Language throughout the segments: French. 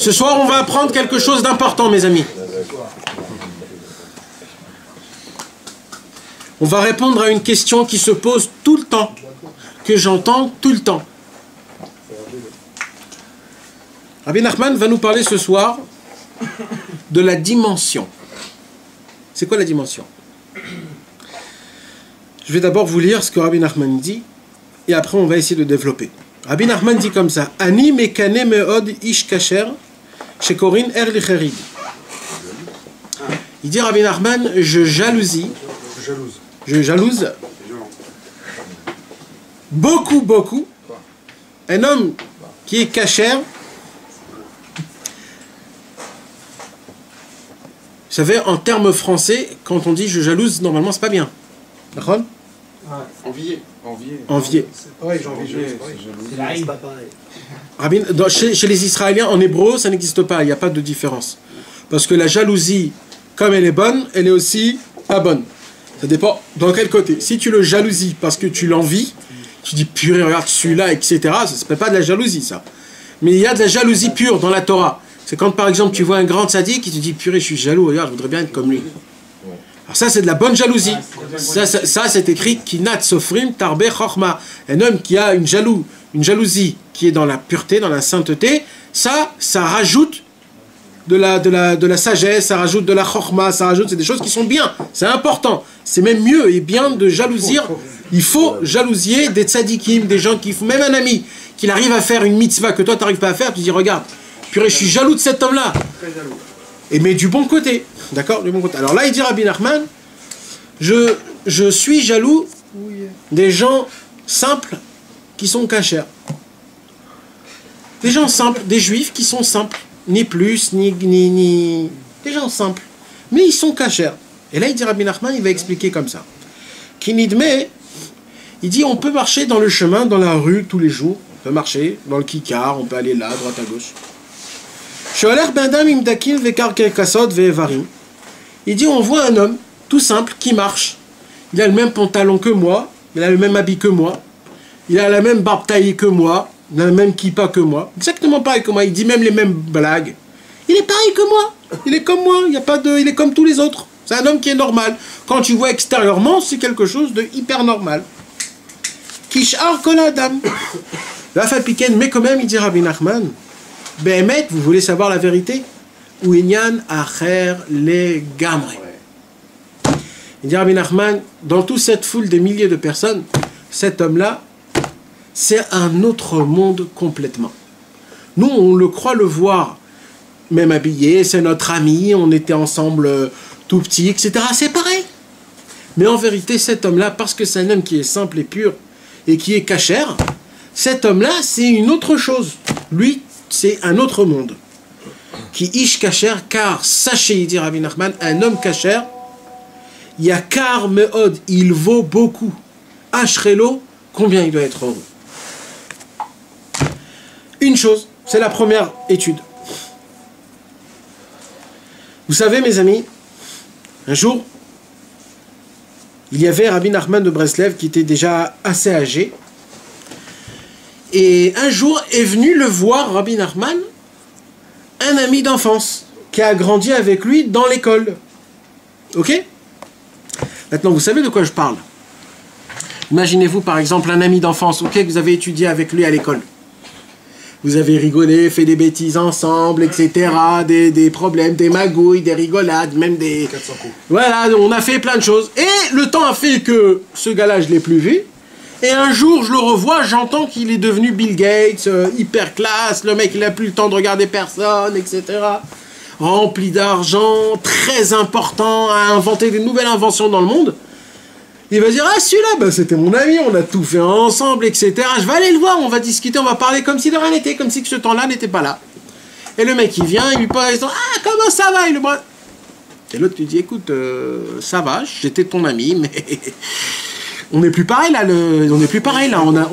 Ce soir, on va apprendre quelque chose d'important, mes amis. On va répondre à une question qui se pose tout le temps, que j'entends tout le temps. Rabbi Nachman va nous parler ce soir de la dimension. C'est quoi la dimension? Je vais d'abord vous lire ce que Rabbi Nachman dit, et après on va essayer de développer. Rabbi Nachman dit comme ça: Ani mekane meod ish kasher shekorin er licherid. Il dit Rabbi Nachman, je jalouse beaucoup un homme qui est kasher. Vous savez, en termes français, quand on dit je jalouse, normalement c'est pas bien. D'accord? Envier. Chez les Israéliens, en hébreu, ça n'existe pas, il n'y a pas de différence. Parce que la jalousie, comme elle est bonne, elle est aussi pas bonne. Ça dépend dans quel côté. Si tu le jalousies parce que tu l'envies, tu dis purée, regarde celui-là, etc., ça ne s'appelle pas de la jalousie, ça. Mais il y a de la jalousie pure dans la Torah. C'est quand, par exemple, tu vois un grand tzaddik qui te dit purée, je suis jaloux, regarde, je voudrais bien être comme lui. Alors ça, c'est de la bonne jalousie. Ça c'est écrit Kinat Sofrim Tarbe Chochma. Un homme qui a une jalousie qui est dans la pureté, dans la sainteté, ça rajoute de la sagesse, ça rajoute de la Chochma, c'est des choses qui sont bien. C'est important. C'est même mieux et bien de jalousier. Il faut jalousier des tzaddikim, des gens qui font, même un ami, qu'il arrive à faire une mitzvah que toi, tu n'arrives pas à faire, tu dis regarde, purée, je suis jaloux de cet homme-là. Et mais du bon côté. D'accord? Du bon côté. Alors là, il dit Rabbi Nachman, je suis jaloux des gens simples qui sont cachers. Des gens simples, des juifs qui sont simples. Ni plus, ni... Des gens simples. Mais ils sont cachers. Et là, il dit Rabbi Nachman, il va expliquer comme ça. Kinidme, il dit on peut marcher dans le chemin, dans la rue, tous les jours. On peut marcher dans le kikar, on peut aller là, à droite à gauche. Il dit on voit un homme tout simple qui marche. Il a le même pantalon que moi, il a le même habit que moi, il a la même barbe taillée que moi, il a le même kippa que moi, exactement pareil que moi, il dit même les mêmes blagues. Il est pareil que moi, il est comme moi, il est comme tous les autres. C'est un homme qui est normal. Quand tu vois extérieurement, c'est quelque chose de hyper normal. Kishar kol adam. La fapiken, mais quand même, il dit Rabbi Nachman, Behemet, vous voulez savoir la vérité? Ou inyan acher le gamre. Il dit Rabbi Nachman, dans toute cette foule des milliers de personnes, cet homme-là, c'est un autre monde complètement. Nous, on le croit le voir, même habillé, c'est notre ami, on était ensemble tout petits, etc. C'est pareil. Mais en vérité, cet homme-là, parce que c'est un homme qui est simple et pur, et qui est cachère, cet homme-là, c'est une autre chose. Lui, c'est un autre monde. Qui ish kacher, car sachez, il dit Rabbi Nachman, un homme kacher, yakar meod, il vaut beaucoup. Ashrelo, combien il doit être heureux. Une chose, c'est la première étude. Vous savez, mes amis, un jour, il y avait Rabbi Nachman de Breslev qui était déjà assez âgé. Et un jour est venu le voir, Rabbi Nachman, un ami d'enfance qui a grandi avec lui dans l'école. Ok? Maintenant, vous savez de quoi je parle. Imaginez-vous par exemple un ami d'enfance, ok, que vous avez étudié avec lui à l'école. Vous avez rigolé, fait des bêtises ensemble, etc. Des problèmes, des magouilles, des rigolades, même des... 400 coups. Voilà, on a fait plein de choses. Et le temps a fait que ce gars-là, je ne l'ai plus vu. Et un jour, je le revois, j'entends qu'il est devenu Bill Gates, hyper classe, le mec, il n'a plus le temps de regarder personne, etc. Rempli d'argent, très important, a inventé des nouvelles inventions dans le monde. Il va dire, ah celui-là, bah, c'était mon ami, on a tout fait ensemble, etc. Je vais aller le voir, on va discuter, on va parler comme si de rien n'était, comme si ce temps-là n'était pas là. Et le mec, il vient, il lui pose, ah, comment ça va? Et l'autre lui dit, écoute, ça va, j'étais ton ami, mais... On n'est plus pareil là,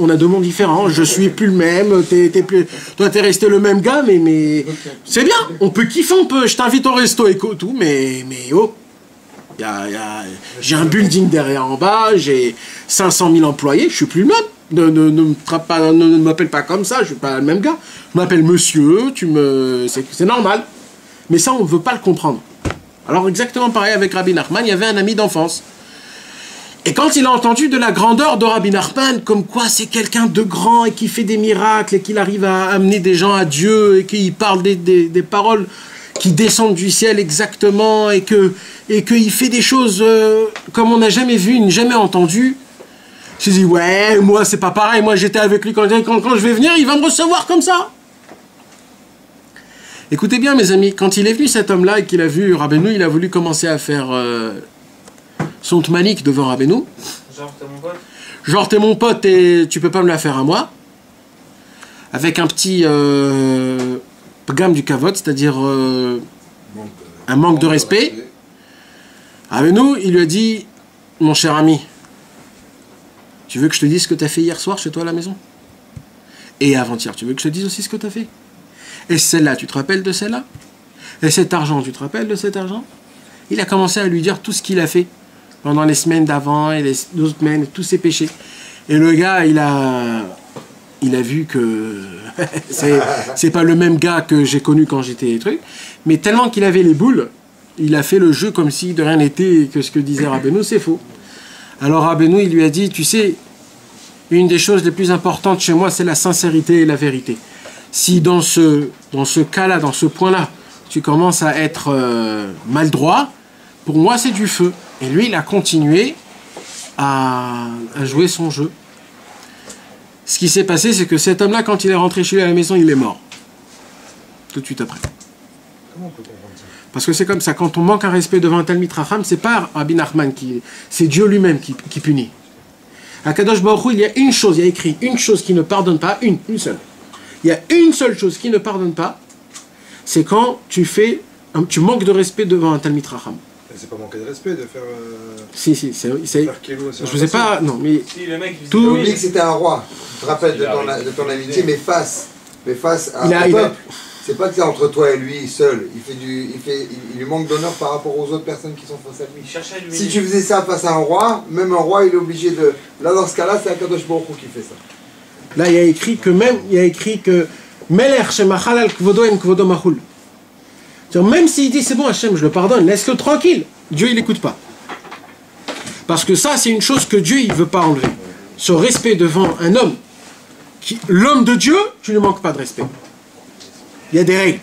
on a deux mondes différents, je suis plus le même, toi t'es resté le même gars, mais c'est bien, on peut kiffer, je t'invite au resto et tout, mais oh, j'ai un building derrière en bas, j'ai 500 000 employés, je suis plus le même, Ne m'appelle pas comme ça, je suis pas le même gars. Je m'appelle monsieur, c'est normal. Mais ça, on ne veut pas le comprendre. Alors exactement pareil avec Rabbi Nachman, il y avait un ami d'enfance. Et quand il a entendu de la grandeur de Rabbi Nachman, comme quoi c'est quelqu'un de grand et qui fait des miracles et qu'il arrive à amener des gens à Dieu et qu'il parle des paroles qui descendent du ciel exactement et qu'il fait des choses comme on n'a jamais vu, ni jamais entendu, je me suis dit, ouais, moi c'est pas pareil, moi j'étais avec lui quand je vais venir, il va me recevoir comme ça. Écoutez bien mes amis, quand il est venu cet homme-là et qu'il a vu Rabbeinu, il a voulu commencer à faire son tmalik devant Rabbeinu. Genre t'es mon pote. Genre t'es mon pote et tu peux pas me la faire à moi. Avec un petit pgam du kavod, c'est-à-dire un manque de respect. Rabbeinu, il lui a dit, mon cher ami, tu veux que je te dise ce que tu as fait hier soir chez toi à la maison? Et avant-hier, tu veux que je te dise aussi ce que tu as fait? Et celle-là, tu te rappelles de celle-là? Et cet argent, tu te rappelles de cet argent? Il a commencé à lui dire tout ce qu'il a fait pendant les semaines d'avant et les autres semaines, tous ses péchés. Et le gars, il a vu que c'est pas le même gars que j'ai connu quand j'étais truc, mais tellement qu'il avait les boules, il a fait le jeu comme si de rien n'était et que ce que disait Rabbeinu, c'est faux. Alors Rabbeinu, il lui a dit, tu sais, une des choses les plus importantes chez moi, c'est la sincérité et la vérité. Si dans ce cas-là, dans ce point-là, tu commences à être maladroit, pour moi, c'est du feu. Et lui, il a continué à jouer son jeu. Ce qui s'est passé, c'est que cet homme-là, quand il est rentré chez lui à la maison, il est mort. Tout de suite après. Comment on peut comprendre ça? Parce que c'est comme ça, quand on manque un respect devant un Talmid Racham, c'est pas Rabbi Nachman c'est Dieu lui-même qui punit. À Kadosh Baruch Hu, il y a une chose, il y a écrit une chose qui ne pardonne pas, une seule. Il y a une seule chose qui ne pardonne pas, c'est quand tu manques de respect devant un Talmid Racham. C'est pas manquer de respect de faire. Si, Faire kilo, je vous ai pas. Non, mais. Si, le mec, il Tout- Tu oublies que c'était un roi. Tu te rappelles de ton amitié, mais face à Il a- c'est pas que c'est entre toi et lui seul. Il lui manque d'honneur par rapport aux autres personnes qui sont face à lui. il cherchait à lui. Si tu faisais ça face à un roi, même un roi, il est obligé de. Là, dans ce cas-là, c'est Akadosh Baruch Hu qui fait ça. Là, il y a écrit que Meler shemachal al kvodo en kvodo mahul. Même s'il dit c'est bon Hachem, je le pardonne, laisse-le tranquille, Dieu il n'écoute pas. Parce que ça, c'est une chose que Dieu il veut pas enlever. Ce respect devant un homme, l'homme de Dieu, tu ne manques pas de respect. Il y a des règles.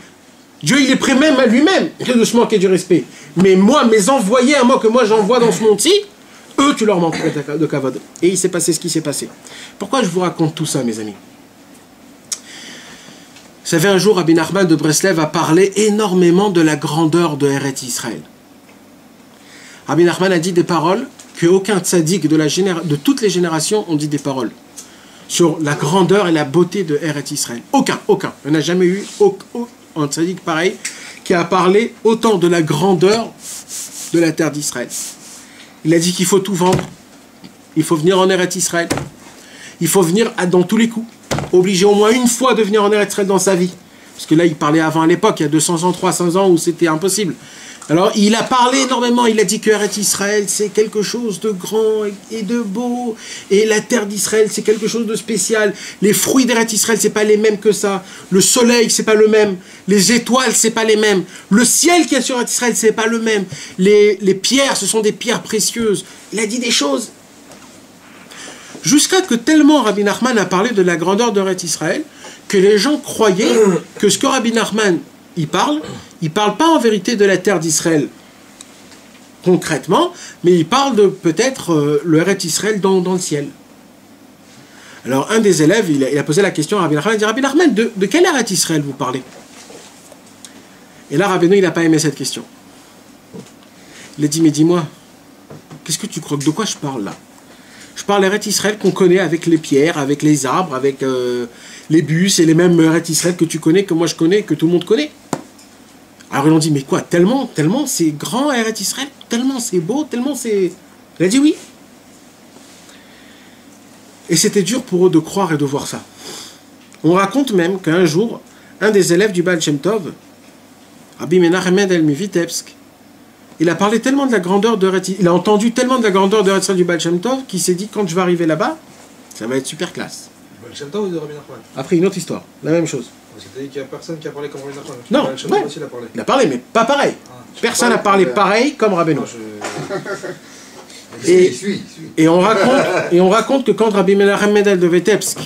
Dieu il est prêt même à lui-même de se manquer du respect. Mais moi, mes envoyés à moi que moi j'envoie dans ce monde-ci, eux tu leur manques de kavod. Et il s'est passé ce qui s'est passé. Pourquoi je vous raconte tout ça, mes amis? Vous savez, un jour, Rabbi Nachman de Breslev a parlé énormément de la grandeur de Eretz Israël. Rabbi Nachman a dit des paroles qu'aucun tzaddik de toutes les générations ont dit des paroles sur la grandeur et la beauté de Eretz Israël. Aucun. Il n'y en a jamais eu un tzaddik pareil qui a parlé autant de la grandeur de la terre d'Israël. Il a dit qu'il faut tout vendre. Il faut venir en Eretz Israël. Il faut venir dans tous les coups. Obligé au moins une fois de venir en Eretz Israël dans sa vie. Parce que là, il parlait avant à l'époque, il y a 200 ans, 300 ans, où c'était impossible. Alors, il a parlé énormément. Il a dit que Eretz Israël, c'est quelque chose de grand et de beau. Et la terre d'Israël, c'est quelque chose de spécial. Les fruits d'Eretz Israël, c'est pas les mêmes que ça. Le soleil, c'est pas le même. Les étoiles, c'est pas les mêmes. Le ciel qu'il y a sur Eretz Israël, c'est pas le même. Les pierres, ce sont des pierres précieuses. Il a dit des choses. Jusqu'à que tellement Rabbi Nachman a parlé de la grandeur de Eretz Israël que les gens croyaient que ce que Rabbi Nachman il parle pas en vérité de la terre d'Israël concrètement, mais il parle de peut-être le Eretz Israël dans le ciel. Alors un des élèves, il a posé la question à Rabbi Nachman, il dit Rabbi Nachman, de quel Eretz Israël vous parlez? Et là Rabbeinu il n'a pas aimé cette question. Il a dit mais dis-moi, qu'est-ce que tu crois, de quoi je parle là? Je parle d'Eretz Israël qu'on connaît avec les pierres, avec les arbres, avec les bus et les mêmes Eretz Israël que tu connais, que moi je connais, que tout le monde connaît. Alors ils ont dit, mais quoi, tellement c'est grand Eretz Israël, tellement c'est beau, tellement c'est... Il a dit oui. Et c'était dur pour eux de croire et de voir ça. On raconte même qu'un jour, un des élèves du Baal Shem Tov, Rabbi Menachem Mendel Vitebsk, il a parlé tellement de la grandeur de Eretz Israël, il a entendu tellement de la grandeur de Eretz Israël du Baal Shem Tov, qu'il s'est dit, quand je vais arriver là-bas, Ça va être super classe. Baal Shem Tov ou de Rabbi Nachman? Après, une autre histoire, la même chose. Parce que t'as dit qu'il n'y a personne qui a parlé comme Rabbi Nachman. Non, Baal Shem ouais. Tov aussi, il a parlé. Il a parlé, mais pas pareil. Personne n'a parlé pareil comme Rabbeinu. Et on raconte que quand Rabbi Menachem Mendel de Vitebsk,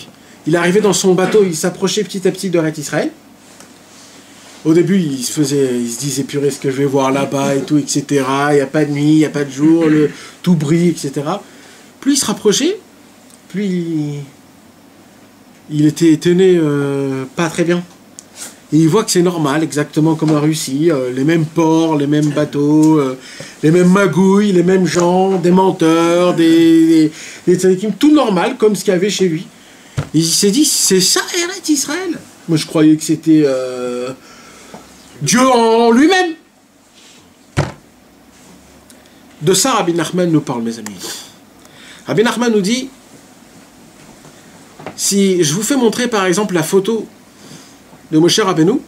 il arrivait dans son bateau, il s'approchait petit à petit de Eretz Israël. Au début, il se disait purée, ce que je vais voir là-bas et tout, etc. Il n'y a pas de nuit, il n'y a pas de jour, tout brille, etc. Plus il se rapprochait, plus il était étonné, pas très bien. Et il voit que c'est normal, exactement comme en Russie, les mêmes ports, les mêmes bateaux, les mêmes magouilles, les mêmes gens, des menteurs, des tzadikim, tout normal, comme ce qu'il y avait chez lui. Et il s'est dit, c'est ça Eretz Israël. Moi je croyais que c'était Dieu en lui-même. De ça, Rabbi Nachman nous parle, mes amis. Rabbi Nachman nous dit, si je vous fais montrer par exemple la photo de Moshe Rabbeinu,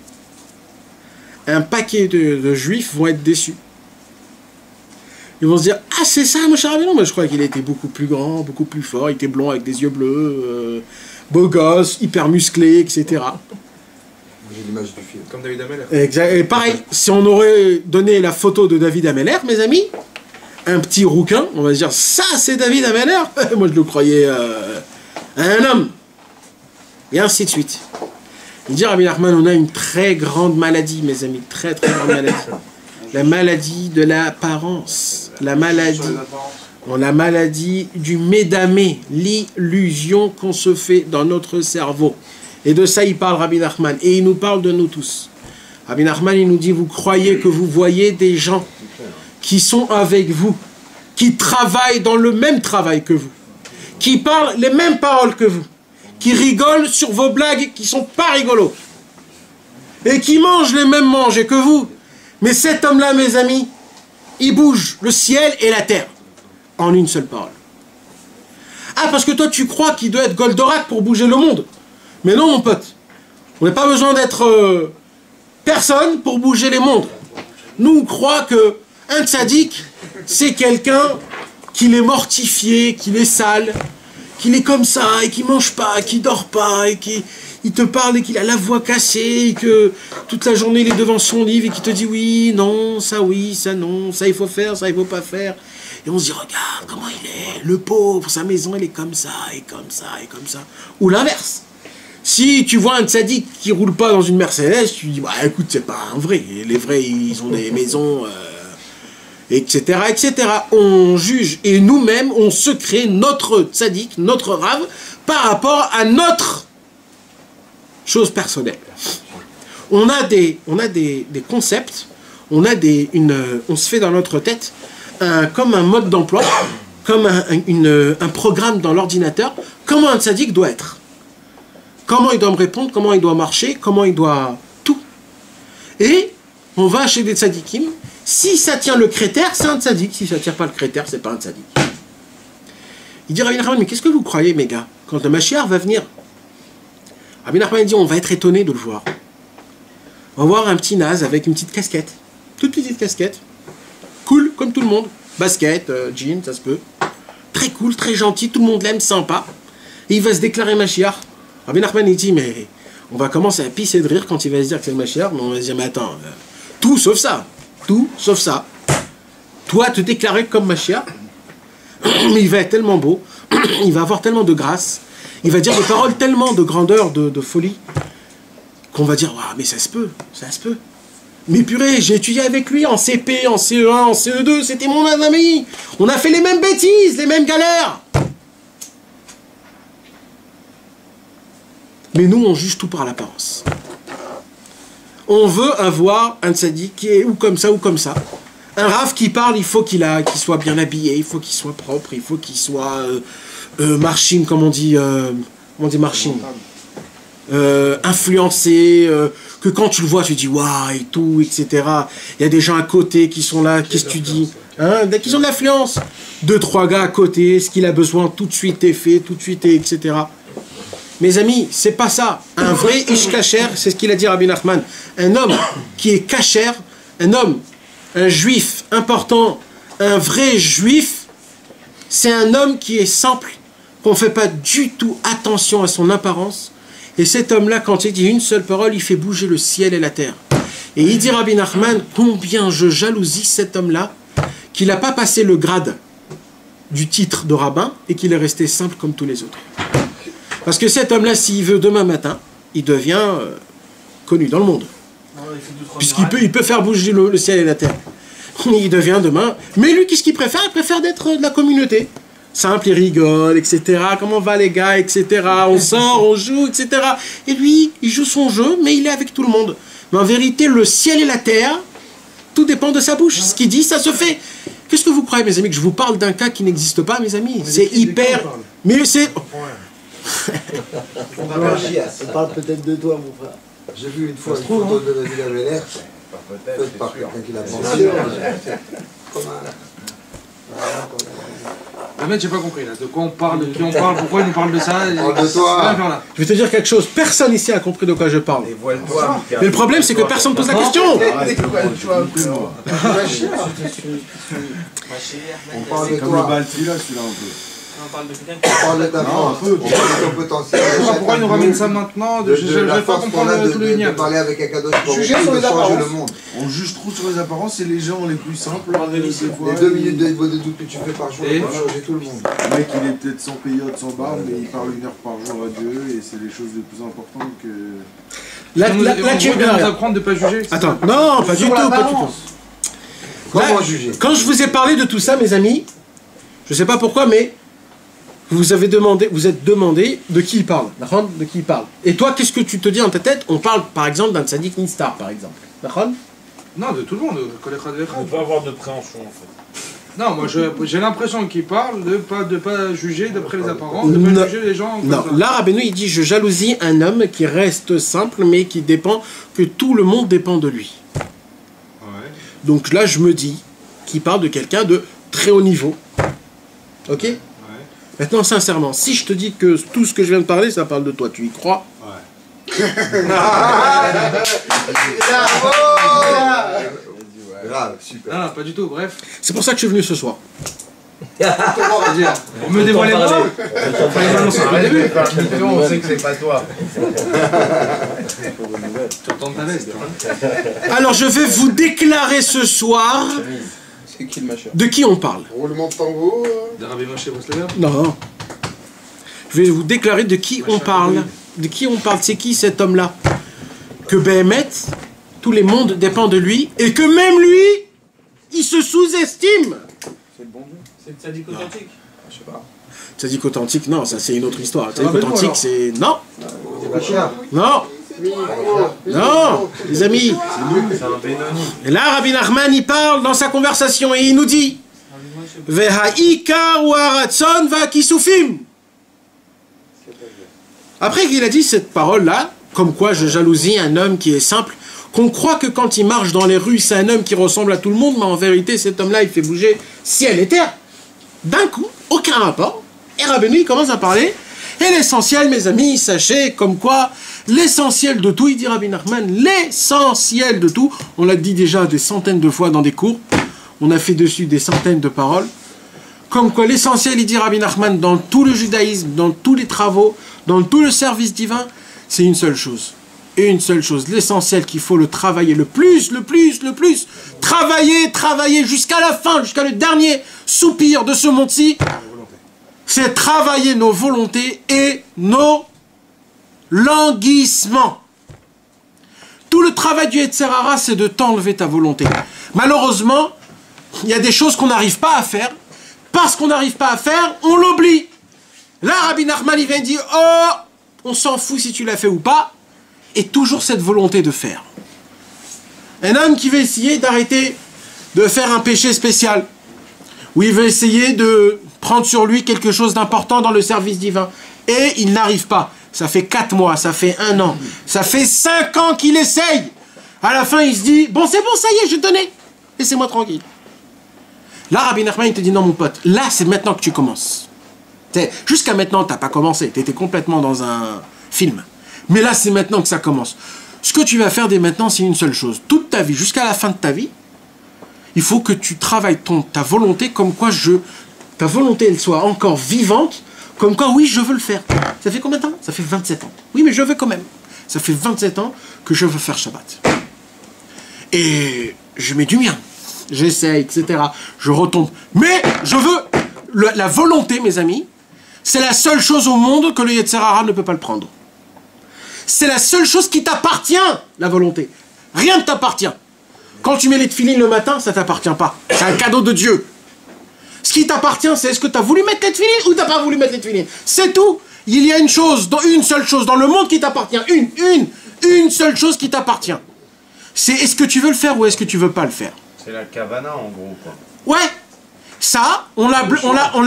un paquet de juifs vont être déçus. Ils vont se dire, ah c'est ça Moshe Rabbeinu, mais je crois qu'il était beaucoup plus grand, beaucoup plus fort, il était blond avec des yeux bleus, beau gosse, hyper musclé, etc. J'ai l'image du film. Comme David Ameller. Exact. Et pareil, si on aurait donné la photo de David Ameller, mes amis, un petit rouquin, on va se dire, ça c'est David Ameller. Moi je le croyais un homme. Et ainsi de suite. Il dit Rabbi Nachman, on a une très grande maladie, mes amis, très très grande maladie. La maladie de l'apparence. La maladie du médamé, l'illusion qu'on se fait dans notre cerveau. Et de ça, il parle Rabbi Nachman. Et il nous parle de nous tous. Rabbi Nachman, il nous dit, vous croyez que vous voyez des gens qui sont avec vous, qui travaillent dans le même travail que vous, qui parlent les mêmes paroles que vous, qui rigolent sur vos blagues qui sont pas rigolos, et qui mangent les mêmes manger que vous. Mais cet homme-là, mes amis, il bouge le ciel et la terre en une seule parole. Ah, parce que toi, tu crois qu'il doit être Goldorak pour bouger le monde. Mais non, mon pote. On n'a pas besoin d'être personne pour bouger les mondes. Nous, on croit que un tzaddik, c'est quelqu'un qui est mortifié, qui est sale, qu'il est comme ça, et qui mange pas, qui dort pas, et qui il te parle et qu'il a la voix cassée, et que toute la journée il est devant son livre et qui te dit oui, ça non, ça il faut faire, ça il faut pas faire. Et on se dit regarde comment il est, le pauvre, sa maison elle est comme ça, et comme ça, et comme ça. Ou l'inverse. Si tu vois un tzaddik qui roule pas dans une Mercedes, tu dis bah écoute, c'est pas un vrai. Les vrais ils ont des maisons, etc., etc. On juge et nous-mêmes on se crée notre tzaddik, notre rave par rapport à notre chose personnelle. On a des concepts, on se fait dans notre tête comme un mode d'emploi, comme un programme dans l'ordinateur, comment un tzaddik doit être. Comment il doit me répondre, comment il doit marcher, comment il doit tout. Et on va chez des tzadikim. Si ça tient le critère, c'est un tzaddik. Si ça tient pas le critère, c'est pas un tzaddik. Il dit Rabbi Nachman, mais qu'est-ce que vous croyez, mes gars, quand le Mashiach va venir? Rabbi Nachman dit, on va être étonné de le voir. On va voir un petit naze avec une petite casquette. Toute petite casquette. Cool, comme tout le monde. Basket, jean, ça se peut. Très cool, très gentil, tout le monde l'aime, sympa. Et il va se déclarer Mashiach. Rabbi Nachman, il dit, mais on va commencer à pisser de rire quand il va se dire que c'est le Mashiach, mais on va se dire, mais attends, tout sauf ça. Tout sauf ça. Toi, te déclarer comme Mashiach, il va être tellement beau, il va avoir tellement de grâce, il va dire des paroles tellement de grandeur, de folie, qu'on va dire, waouh, mais ça se peut, ça se peut. Mais purée, j'ai étudié avec lui en CP, en CE1, en CE2, c'était mon ami. On a fait les mêmes bêtises, les mêmes galères. Mais nous, on juge tout par l'apparence. On veut avoir un tzaddik qui est ou comme ça ou comme ça. Un rave qui parle, il faut qu'il soit bien habillé, il faut qu'il soit propre, il faut qu'il soit marching, comme on dit marching. Influencé, que quand tu le vois, tu dis waouh et tout, etc. Il y a des gens à côté qui sont là, qu'est-ce que tu dis, hein, qui ont de l'influence. 2-3 gars à côté, ce qu'il a besoin, tout de suite est fait, tout de suite est, etc. Mes amis, c'est pas ça. Un vrai ish kasher, c'est ce qu'il a dit Rabbi Nachman. Un homme qui est kasher, un juif important, un vrai juif, c'est un homme qui est simple, qu'on ne fait pas du tout attention à son apparence. Et cet homme-là, quand il dit une seule parole, il fait bouger le ciel et la terre. Et il dit Rabbi Nachman, combien je jalousie cet homme-là, qu'il n'a pas passé le grade du titre de rabbin et qu'il est resté simple comme tous les autres. Parce que cet homme-là, s'il veut demain matin, il devient connu dans le monde. Il peut faire bouger le ciel et la terre. Il devient demain. Mais lui, qu'est-ce qu'il préfère? Il préfère d'être de la communauté. Simple, il rigole, etc. Comment va les gars, etc. On sort, on joue, etc. Et lui, il joue son jeu, mais il est avec tout le monde. Mais en vérité, le ciel et la terre, tout dépend de sa bouche. Ce qu'il dit, ça se fait. Qu'est-ce que vous croyez, mes amis, que je vous parle d'un cas qui n'existe pas, mes amis? C'est hyper... Mais c'est... On parle peut-être de toi, mon frère. J'ai vu une fois une photo de David Abeler, faite par quelqu'un qui l'a pensé. Le mec, j'ai pas compris là. De quoi on parle, de qui on parle, pourquoi il nous parle de ça. Parle de toi. Je vais te dire quelque chose. Personne ici a compris de quoi je parle. Mais le problème, c'est que personne ne pose la question. On parle de Comme le toi. Balti là, celui-là un peu. On parle de quelqu'un On parle de ta force. On parle de ton potentiel. Pourquoi il nous ramène ça maintenant? Je de la vais pas force qu'on a comprendre tous les de liens. parler avec Akadosh pour Juger sur les changer apparences. le monde. On juge trop sur les apparences, c'est les gens les plus simples. Des fois, Les 2 minutes de doute que tu fais par jour, Et pour changer tout le monde. le mec, il est peut-être sans période, sans barbe, mais il parle 1 heure par jour à Dieu, et c'est les choses les plus importantes que... Là, tu viens nous regardes. apprendre de pas juger. Attends, non, pas du tout, pas du tout. Comment Là, juger? quand je vous ai parlé de tout ça, mes amis, je ne sais pas pourquoi, mais vous êtes demandé de qui il parle. D'accord? De qui il parle. Et toi, qu'est-ce que tu te dis dans ta tête? On parle, par exemple, d'un tzaddik Nistar, par exemple. D'accord? Non, de tout le monde. On ne peut pas avoir de préhension en fait. Non, moi j'ai l'impression qu'il parle de pas juger d'après les apparences, de Non. pas juger les gens. Non, là, Rabbeinu, il dit, je jalousie un homme qui reste simple, mais qui dépend, que tout le monde dépend de lui. Ouais. Donc là, je me dis qu'il parle de quelqu'un de très haut niveau. Ok? Ouais. Maintenant, sincèrement, si je te dis que tout ce que je viens de parler, ça parle de toi, tu y crois? Ouais. Grave, super. Non, pas du tout, bref. C'est pour ça que je suis venu ce soir. C'est-à-dire, me dévoilez pas. Fallait m'annoncer au début. On sait que c'est pas toi. Tu entends ta veste. Alors, je vais vous déclarer ce soir C'est qui le machin? de qui on parle. Roulement de tambour. De Rabbi Moshe Breslever. Non. Je vais vous déclarer de qui on parle. De qui on parle. C'est qui cet homme-là? Que Béhémet, tous les mondes dépendent de lui, et que même lui, il se sous-estime. C'est le bon Dieu. C'est le tzaddik authentique. Je sais pas. Tzaddik authentique, non, ça c'est une autre histoire. Tzaddik rappelle-moi, authentique, alors. c'est... Non, C'est pas cher. non, non, les amis. C'est un Benoni. Et là, Rabbi Nachman, il parle dans sa conversation, et il nous dit Ve'ha'ikar u'haratzon va'kisufim. Après qu'il a dit cette parole-là, comme quoi je jalousie un homme qui est simple, qu'on croit que quand il marche dans les rues, c'est un homme qui ressemble à tout le monde, mais en vérité, cet homme-là, il fait bouger ciel et terre. D'un coup, aucun rapport. Et Rabbeinu, il commence à parler. Et l'essentiel, mes amis, sachez comme quoi, l'essentiel de tout, il dit Rabbi Nachman, l'essentiel de tout, on l'a dit déjà des centaines de fois dans des cours, on a fait dessus des centaines de paroles, comme quoi l'essentiel, il dit Rabbi Nachman, dans tout le judaïsme, dans tous les travaux, dans tout le service divin, c'est une seule chose. Une seule chose, l'essentiel qu'il faut le travailler le plus, travailler jusqu'à la fin, jusqu'à le dernier soupir de ce monde-ci, c'est travailler nos volontés et nos languissements. Tout le travail du Yetzer Hara, c'est de t'enlever ta volonté. Malheureusement, il y a des choses qu'on n'arrive pas à faire. Parce qu'on n'arrive pas à faire, on l'oublie. Là, Rabbi Nachman, il vient dire, oh, on s'en fout si tu l'as fait ou pas. Et toujours cette volonté de faire. Un homme qui veut essayer d'arrêter de faire un péché spécial, ou il veut essayer de prendre sur lui quelque chose d'important dans le service divin, et il n'arrive pas. Ça fait 4 mois, ça fait 1 an, ça fait 5 ans qu'il essaye. À la fin, il se dit, bon, c'est bon, ça y est, je tenais. Laissez-moi tranquille. Là, Rabbi Nachman, il te dit, non, mon pote, là, c'est maintenant que tu commences. Jusqu'à maintenant, tu n'as pas commencé. Tu étais complètement dans un film. Mais là, c'est maintenant que ça commence. Ce que tu vas faire dès maintenant, c'est une seule chose. Toute ta vie, jusqu'à la fin de ta vie, il faut que tu travailles ta volonté comme quoi ta volonté, elle soit encore vivante, Comme quoi, oui, je veux le faire. Ça fait combien de temps? Ça fait 27 ans. Oui, mais je veux quand même. Ça fait 27 ans que je veux faire Shabbat. Et je mets du mien. J'essaie, etc. Je retombe. Mais je veux... La volonté, mes amis, c'est la seule chose au monde que le Yetzer Hara ne peut pas le prendre. C'est la seule chose qui t'appartient, la volonté. Rien ne t'appartient. Quand tu mets les tefilines le matin, ça ne t'appartient pas. C'est un cadeau de Dieu. Ce qui t'appartient, c'est est-ce que tu as voulu mettre les tefilines ou tu n'as pas voulu mettre les tefilines. C'est tout. Il y a une seule chose dans le monde qui t'appartient. Une seule chose qui t'appartient. C'est est-ce que tu veux le faire ou est-ce que tu veux pas le faire. C'est la kavana en gros quoi. Ouais. Ça, on la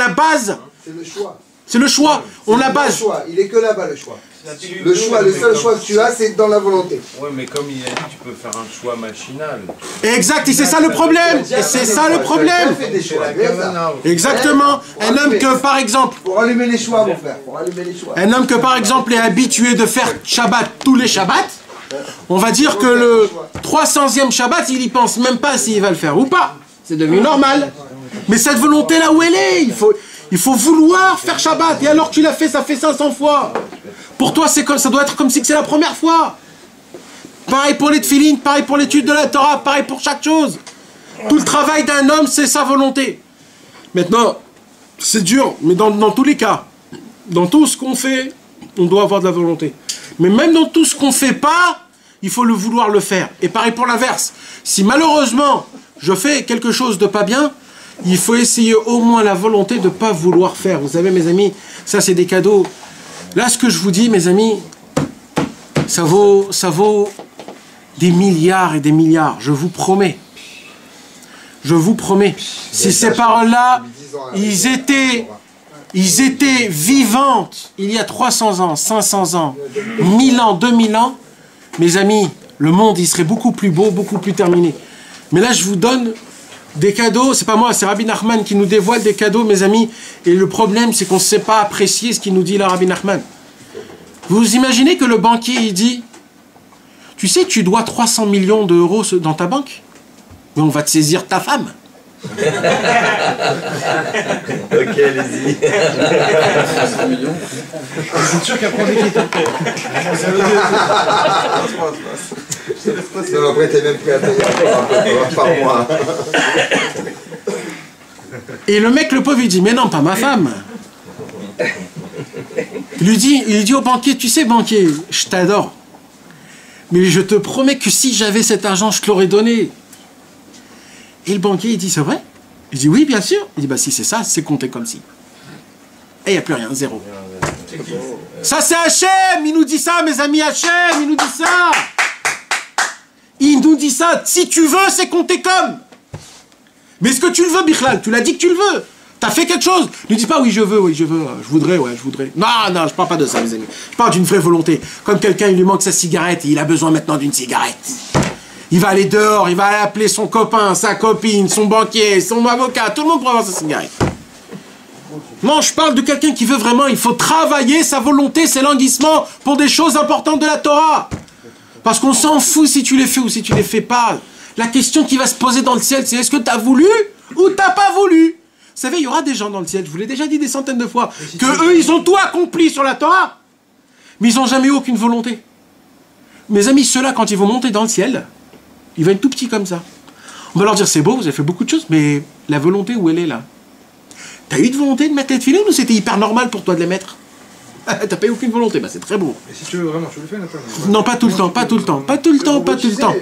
base. C'est le choix. C'est le choix. On la base. Le choix. Il est que là-bas le choix. Le choix, le seul choix que tu as, c'est dans la volonté. Ouais, mais comme il a dit, tu peux faire un choix machinal. Exact, et c'est ça le problème. Et c'est ça le problème. Exactement. Un homme que, par exemple... Pour allumer les choix, mon frère. Pour allumer les choix. Un homme que, par exemple, est habitué de faire Shabbat tous les Shabbats, on va dire que le 300e Shabbat, il y pense même pas s'il va le faire ou pas. C'est devenu normal. Mais cette volonté-là, où elle est? Il faut vouloir faire Shabbat. Et alors que tu l'as fait, ça fait 500 fois. Pour toi, ça doit être comme si c'est la première fois. Pareil pour les tefilines, pareil pour l'étude de la Torah, pareil pour chaque chose. Tout le travail d'un homme, c'est sa volonté. Maintenant, c'est dur, mais dans tous les cas, dans tout ce qu'on fait, on doit avoir de la volonté. Mais même dans tout ce qu'on ne fait pas, il faut le vouloir le faire. Et pareil pour l'inverse. Si malheureusement, je fais quelque chose de pas bien, il faut essayer au moins la volonté de ne pas vouloir faire. Vous savez, mes amis, ça c'est des cadeaux. Là, ce que je vous dis, mes amis, ça vaut des milliards et des milliards. Je vous promets. Je vous promets. Si ces paroles-là, ils étaient vivantes il y a 300 ans, 500 ans, 1000 ans, 2000 ans, mes amis, le monde, il serait beaucoup plus beau, beaucoup plus terminé. Mais là, je vous donne des cadeaux. C'est pas moi, c'est Rabbi Nachman qui nous dévoile des cadeaux, mes amis. Et le problème, c'est qu'on ne sait pas apprécier ce qu'il nous dit là, Rabbi Nachman. Vous imaginez que le banquier, il dit, tu sais, tu dois 300 millions d'euros dans ta banque, mais on va te saisir ta femme. Ok, allez-y. 300 millions. C'est sûr qu'après on est quitté. Non, après, t'es même prêt à payer par mois. Et le mec, le pauvre, il dit, mais non, pas ma femme. Il dit au banquier, tu sais, banquier, je t'adore. Mais je te promets que si j'avais cet argent, je te l'aurais donné. Et le banquier, il dit, c'est vrai? Il dit, oui, bien sûr. Il dit, bah si c'est ça, c'est compté comme si. Et il n'y a plus rien, zéro. Ça, c'est Hachem. Il nous dit ça, mes amis, Hachem. Il nous dit ça. Il nous dit ça. Si tu veux, c'est compté comme. Mais est-ce que tu le veux, Bichlal? Tu l'as dit que tu le veux. T'as fait quelque chose. Ne dis pas, oui, je veux, je voudrais, ouais, je voudrais. Non, non, je parle pas de ça, mes amis. Je parle d'une vraie volonté. Comme quelqu'un, il lui manque sa cigarette et il a besoin maintenant d'une cigarette. Il va aller dehors, il va aller appeler son copain, sa copine, son banquier, son avocat, tout le monde pour avoir sa cigarette. Non, je parle de quelqu'un qui veut vraiment, il faut travailler sa volonté, ses languissements pour des choses importantes de la Torah. Parce qu'on s'en fout si tu les fais ou si tu les fais pas. La question qui va se poser dans le ciel, c'est est-ce que tu as voulu ou t'as pas voulu? Vous savez, il y aura des gens dans le ciel, je vous l'ai déjà dit des centaines de fois, que eux, ils ont tout accompli sur la Torah, mais ils n'ont jamais eu aucune volonté. Mes amis, ceux-là, quand ils vont monter dans le ciel, ils vont être tout petits comme ça. On va leur dire, c'est beau, vous avez fait beaucoup de choses, mais la volonté, où elle est là? T'as eu de volonté de mettre les filets ou c'était hyper normal pour toi de les mettre? T'as pas eu aucune volonté, bah c'est très beau. Mais si tu veux vraiment, tu le fais, Nathan. Non, pas tout le temps, pas tout le temps, pas tout le temps, pas tout le temps.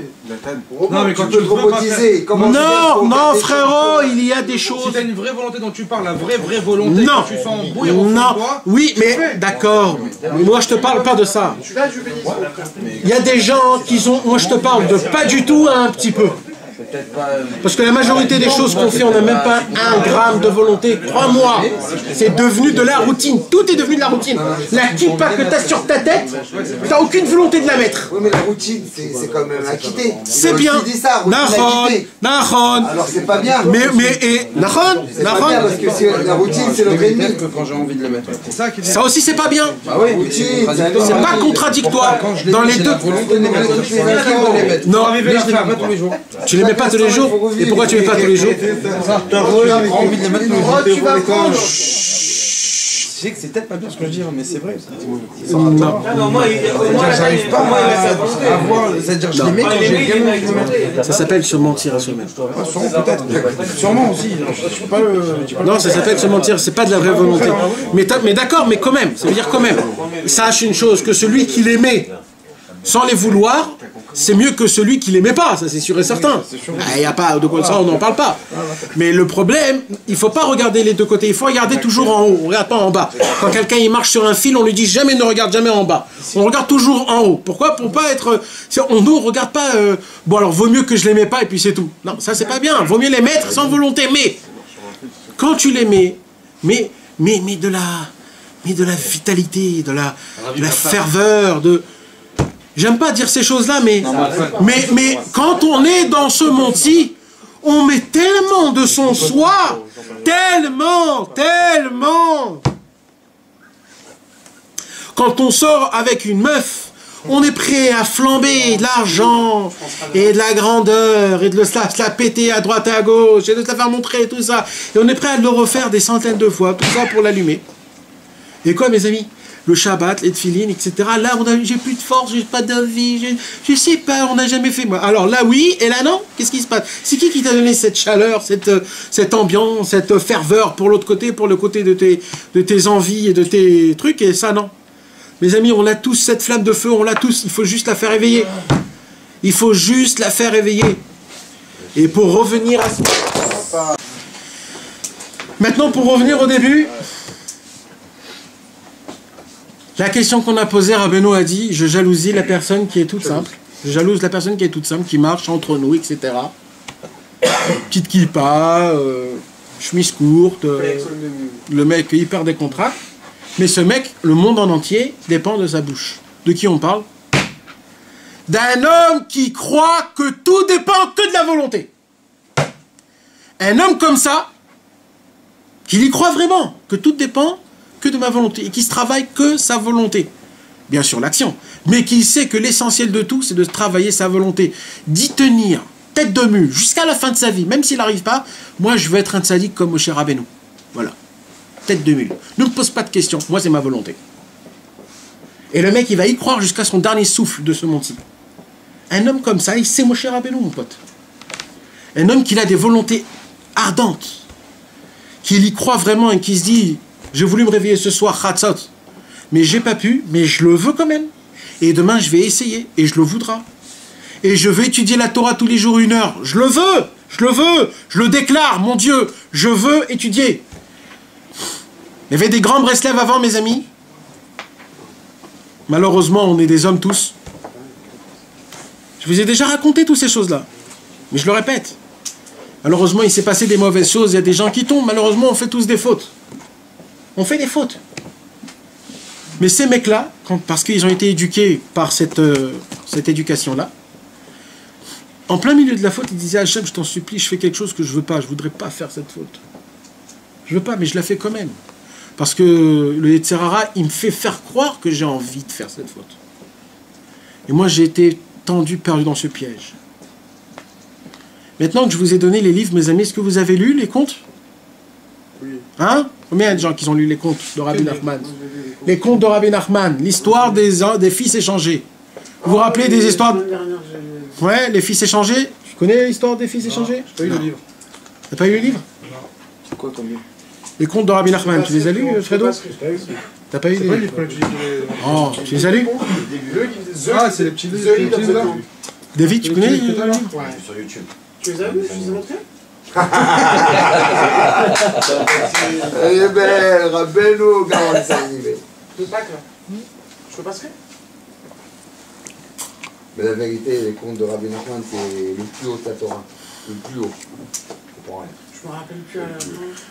Non, mais quand tu peux robotiser. Non, non, frérot, il y a des Si choses. t'as une vraie volonté dont tu parles, la vraie volonté, Non, que tu sens bouillir au fond de non, toi, oui, mais d'accord. Mais moi, je te parle pas de ça. Il y a des gens qui ont. Moi, je te parle de pas du tout à un petit peu. Parce que la majorité des choses qu'on fait, on n'a même pas 1 gramme de volonté. Crois-moi, c'est devenu de la routine. Tout est devenu de la routine. La kippa que tu as sur ta tête, tu n'as aucune volonté de la mettre. Oui, mais la routine, c'est quand même acquitté. C'est bien. Nahon. Alors, c'est pas bien. Nahon. C'est pas bien parce que la routine, c'est notre ennemi. quand j'ai envie de le mettre. C'est ça qui est. Ça aussi, c'est pas bien. Ah oui, C'est pas contradictoire. Dans les deux. Non, je les fais pas tous les jours. tu les mets pas tous les jours. Et pourquoi tu les mets pas tous les jours? J'ai envie de les mettre tous les jours. Tu vas prendre. sais que c'est peut-être pas bien ce que je dis, mais c'est vrai. Non. J'arrive pas à voir. C'est-à-dire, je l'aimais quand j'ai Ça s'appelle se mentir à soi-même. Sûrement, peut-être. Sûrement aussi. Je suis pas le. Non, ça s'appelle se mentir, c'est pas de la vraie volonté. Mais d'accord, mais quand même, ça veut dire quand même. Sache une chose, que celui qui l'aimait sans les vouloir, c'est mieux que celui qui l'aimait pas, ça c'est sûr et certain. Il n'y a pas de quoi ça, on n'en parle pas. Mais le problème, il faut pas regarder les deux côtés, il faut regarder toujours en haut, on regarde pas en bas. Quand quelqu'un il marche sur un fil, on lui dit jamais ne regarde jamais en bas. On regarde toujours en haut. Pourquoi? Pour pas être... Nous on regarde pas... Bon alors vaut mieux que je l'aimais pas et puis c'est tout. Non, ça c'est pas bien, vaut mieux les mettre sans volonté. Mais quand tu les mets, mais de la vitalité, de la ferveur, j'aime pas dire ces choses-là, mais quand on est dans ce monde-ci, on met tellement de son soi, tellement. Quand on sort avec une meuf, on est prêt à flamber de l'argent et de la grandeur et de se la péter à droite et à gauche et de se la faire montrer tout ça. Et on est prêt à le refaire des centaines de fois, tout ça pour l'allumer. Et quoi, mes amis? Le Shabbat, les tefilines, etc. Là, j'ai plus de force, j'ai pas d'envie, je sais pas, on n'a jamais fait moi. Alors là, oui, et là, non. Qu'est-ce qui se passe? C'est qui t'a donné cette chaleur, cette ambiance, cette ferveur pour l'autre côté, pour le côté de tes envies et de tes trucs, et ça, non. Mes amis, on a tous cette flamme de feu, on l'a tous, il faut juste la faire éveiller. Il faut juste la faire éveiller. Et pour revenir à ça... Maintenant, pour revenir au début... La question qu'on a posée, Rabbeinu a dit, je jalousie la personne qui est toute simple. Je jalouse la personne qui est toute simple, qui marche entre nous, etc. Petite kippa, chemise courte, le mec hyper décontracté. Mais ce mec, le monde en entier, dépend de sa bouche. De qui on parle? D'un homme qui croit que tout dépend que de la volonté. Un homme comme ça, qu'il y croit vraiment, que tout dépend que de ma volonté, et qui se travaille que sa volonté. Bien sûr, l'action. Mais qui sait que l'essentiel de tout, c'est de travailler sa volonté. D'y tenir, tête de mule, jusqu'à la fin de sa vie. Même s'il n'arrive pas, moi, je veux être un tzaddik comme Moshe Rabbeinu. Voilà. Tête de mule. Ne me pose pas de questions. Moi, c'est ma volonté. Et le mec, il va y croire jusqu'à son dernier souffle de ce monde-ci. Un homme comme ça, c'est Moshe Rabbeinu, mon pote. Un homme qui a des volontés ardentes, qui y croit vraiment et qui se dit... J'ai voulu me réveiller ce soir, Chatzot, mais j'ai pas pu, mais je le veux quand même. Et demain, je vais essayer, et je le voudrai. Et je veux étudier la Torah tous les jours 1 heure. Je le veux, je le déclare, mon Dieu, je veux étudier. Il y avait des grands Breslev avant, mes amis. Malheureusement, on est des hommes tous. Je vous ai déjà raconté toutes ces choses-là, mais je le répète. Malheureusement, il s'est passé des mauvaises choses, il y a des gens qui tombent. Malheureusement, on fait tous des fautes. On fait des fautes. Mais ces mecs-là, parce qu'ils ont été éduqués par cette éducation-là, en plein milieu de la faute, ils disaient « Hachem, je t'en supplie, je fais quelque chose que je veux pas, je voudrais pas faire cette faute. Je veux pas, mais je la fais quand même. Parce que le Yetzirara, il me fait faire croire que j'ai envie de faire cette faute. Et moi, j'ai été tendu, perdu dans ce piège. Maintenant que je vous ai donné les livres, mes amis, est-ce que vous avez lu les contes? Oui. Hein? Combien de gens qui ont lu les contes de Rabbi Nachman? Les contes de Rabbi Nachman, l'histoire des fils échangés. Vous vous rappelez des histoires? Ouais, les fils échangés. Tu connais l'histoire des fils échangés? J'ai pas eu le livre. T'as pas eu le livre? Non. C'est quoi ton livre? Les contes de Rabbi Nachman, tu les as lus, Fredo? T'as pas eu les livres? Oh, tu les as lus? Ah, c'est les petits livres là. David, tu connais les livres? Ouais. Sur YouTube. Tu les as vus? Tu les as montrés? Elle est belle, Rabbeinu, comment ça arrive. Je peux pas, quoi. Je peux pas ce que? Mais la vérité, les contes de Rabbi Nachman, c'est le plus haut de la Torah. Le plus haut. Je comprends rien. Je me rappelle plus à la...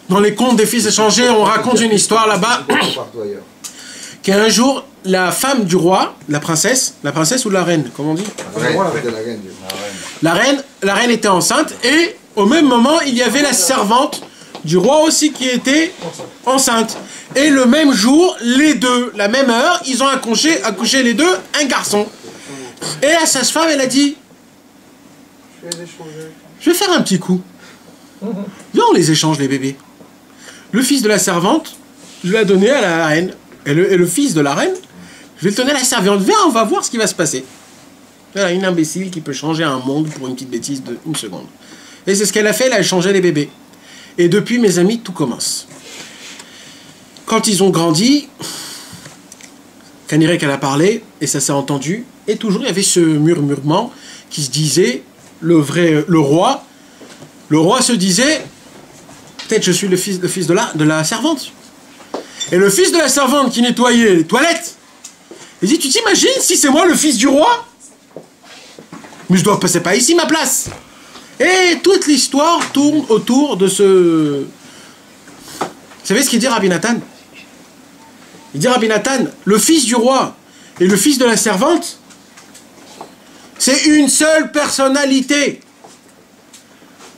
Dans les contes des fils échangés, on raconte une histoire là-bas. Partout ailleurs. Qu'un jour, la femme du roi, la princesse ou la reine, comment on dit? La reine était enceinte et au même moment, il y avait la servante du roi aussi qui était enceinte. Et le même jour, les deux, la même heure, ils ont accouché les deux, un garçon. Et la sage-femme, elle a dit, je vais faire un petit coup. Viens, on les échange, les bébés. Le fils de la servante, je l'ai donné à la reine. Et le fils de la reine, je vais le donner à la servante. Viens, on va voir ce qui va se passer. Voilà, une imbécile qui peut changer un monde pour une petite bêtise de 1 seconde. Et c'est ce qu'elle a fait, elle a changé les bébés. Et depuis, mes amis, tout commence. Quand ils ont grandi, Kanirek, elle a parlé, et ça s'est entendu, et toujours il y avait ce murmurement qui se disait, le roi se disait, peut-être je suis le fils de la servante. Et le fils de la servante qui nettoyait les toilettes, il dit, tu t'imagines si c'est moi le fils du roi? Mais je dois passer pas ici ma place. Et toute l'histoire tourne autour de ce... Vous savez ce qu'il dit Rabbi Nathan? Il dit Rabbi Nathan, le fils du roi et le fils de la servante, c'est une seule personnalité.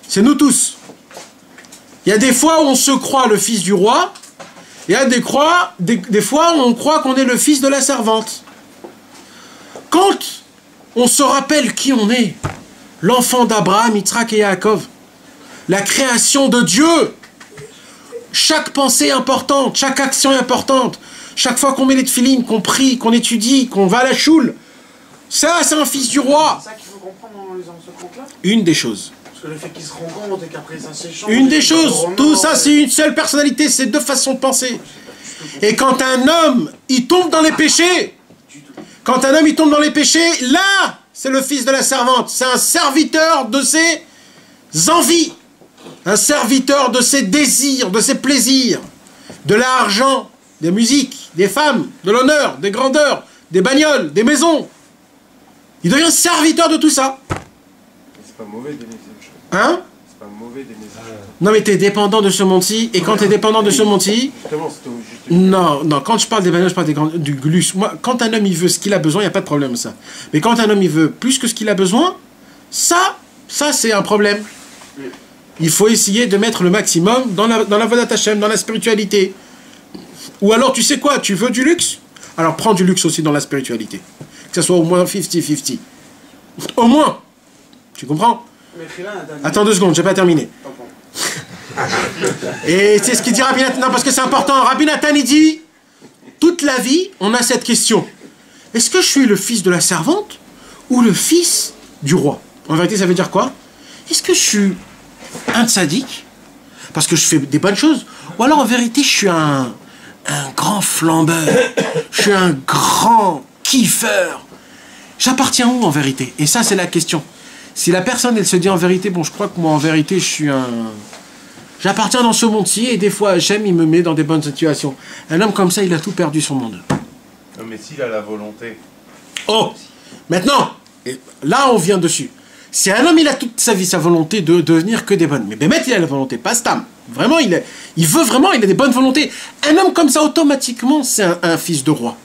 C'est nous tous. Il y a des fois où on se croit le fils du roi, et il y a des fois où on croit qu'on est le fils de la servante. Quand on se rappelle qui on est, l'enfant d'Abraham, Yitzhak et Yaakov, la création de Dieu, chaque pensée est importante, chaque action est importante, chaque fois qu'on met les tefilines, qu'on prie, qu'on étudie, qu'on va à la choule, ça c'est un fils du roi. C'est ça qu'il faut comprendre dans ce conte-là. Une des choses. Parce que le fait qu'ils se rencontrent et qu'après ça s'échange... Une des choses, tout ça c'est une seule personnalité, c'est 2 façons de penser. Et quand un homme, il tombe dans les péchés, là, c'est le fils de la servante. C'est un serviteur de ses envies, un serviteur de ses désirs, de ses plaisirs, de l'argent, des musiques, des femmes, de l'honneur, des grandeurs, des bagnoles, des maisons. Il devient serviteur de tout ça. C'est pas mauvais d'aimer ces choses. Hein? C'est pas mauvais d'aimer ces choses. Non mais t'es dépendant de ce monde-ci, et quand t'es dépendant de ce monde-ci... Justement, c'était juste... Non, quand je parle des bagnoles, je parle du luxe. Moi, quand un homme il veut ce qu'il a besoin, il n'y a pas de problème ça. Mais quand un homme il veut plus que ce qu'il a besoin, ça c'est un problème. Il faut essayer de mettre le maximum dans la Vodat Hashem, dans la spiritualité. Ou alors, tu sais quoi, tu veux du luxe? Alors prends du luxe aussi dans la spiritualité. Que ce soit au moins 50-50. Au moins. Tu comprends? Attends 2 secondes, j'ai pas terminé. Et c'est ce qu'il dit Rabbi Nathan, non, parce que c'est important. Rabbi Nathan, il dit, toute la vie, on a cette question. Est-ce que je suis le fils de la servante ou le fils du roi? En vérité, ça veut dire quoi? Est-ce que je suis un tzaddik parce que je fais des bonnes choses? Ou alors, en vérité, je suis un grand flambeur. Je suis un grand kiffeur. J'appartiens où, en vérité? Et ça, c'est la question. Si la personne, elle se dit en vérité, bon, je crois que moi, en vérité, je suis un... J'appartiens dans ce monde-ci, et des fois, Hachem, il me met dans des bonnes situations. Un homme comme ça, il a tout perdu son monde. Non, mais s'il a la volonté. Oh! Maintenant, là, on vient dessus. Si un homme, il a toute sa vie, sa volonté de devenir que des bonnes. Mais Bémet, il a la volonté, pas Stam. Vraiment, il veut vraiment, il a des bonnes volontés. Un homme comme ça, automatiquement, c'est un fils de roi.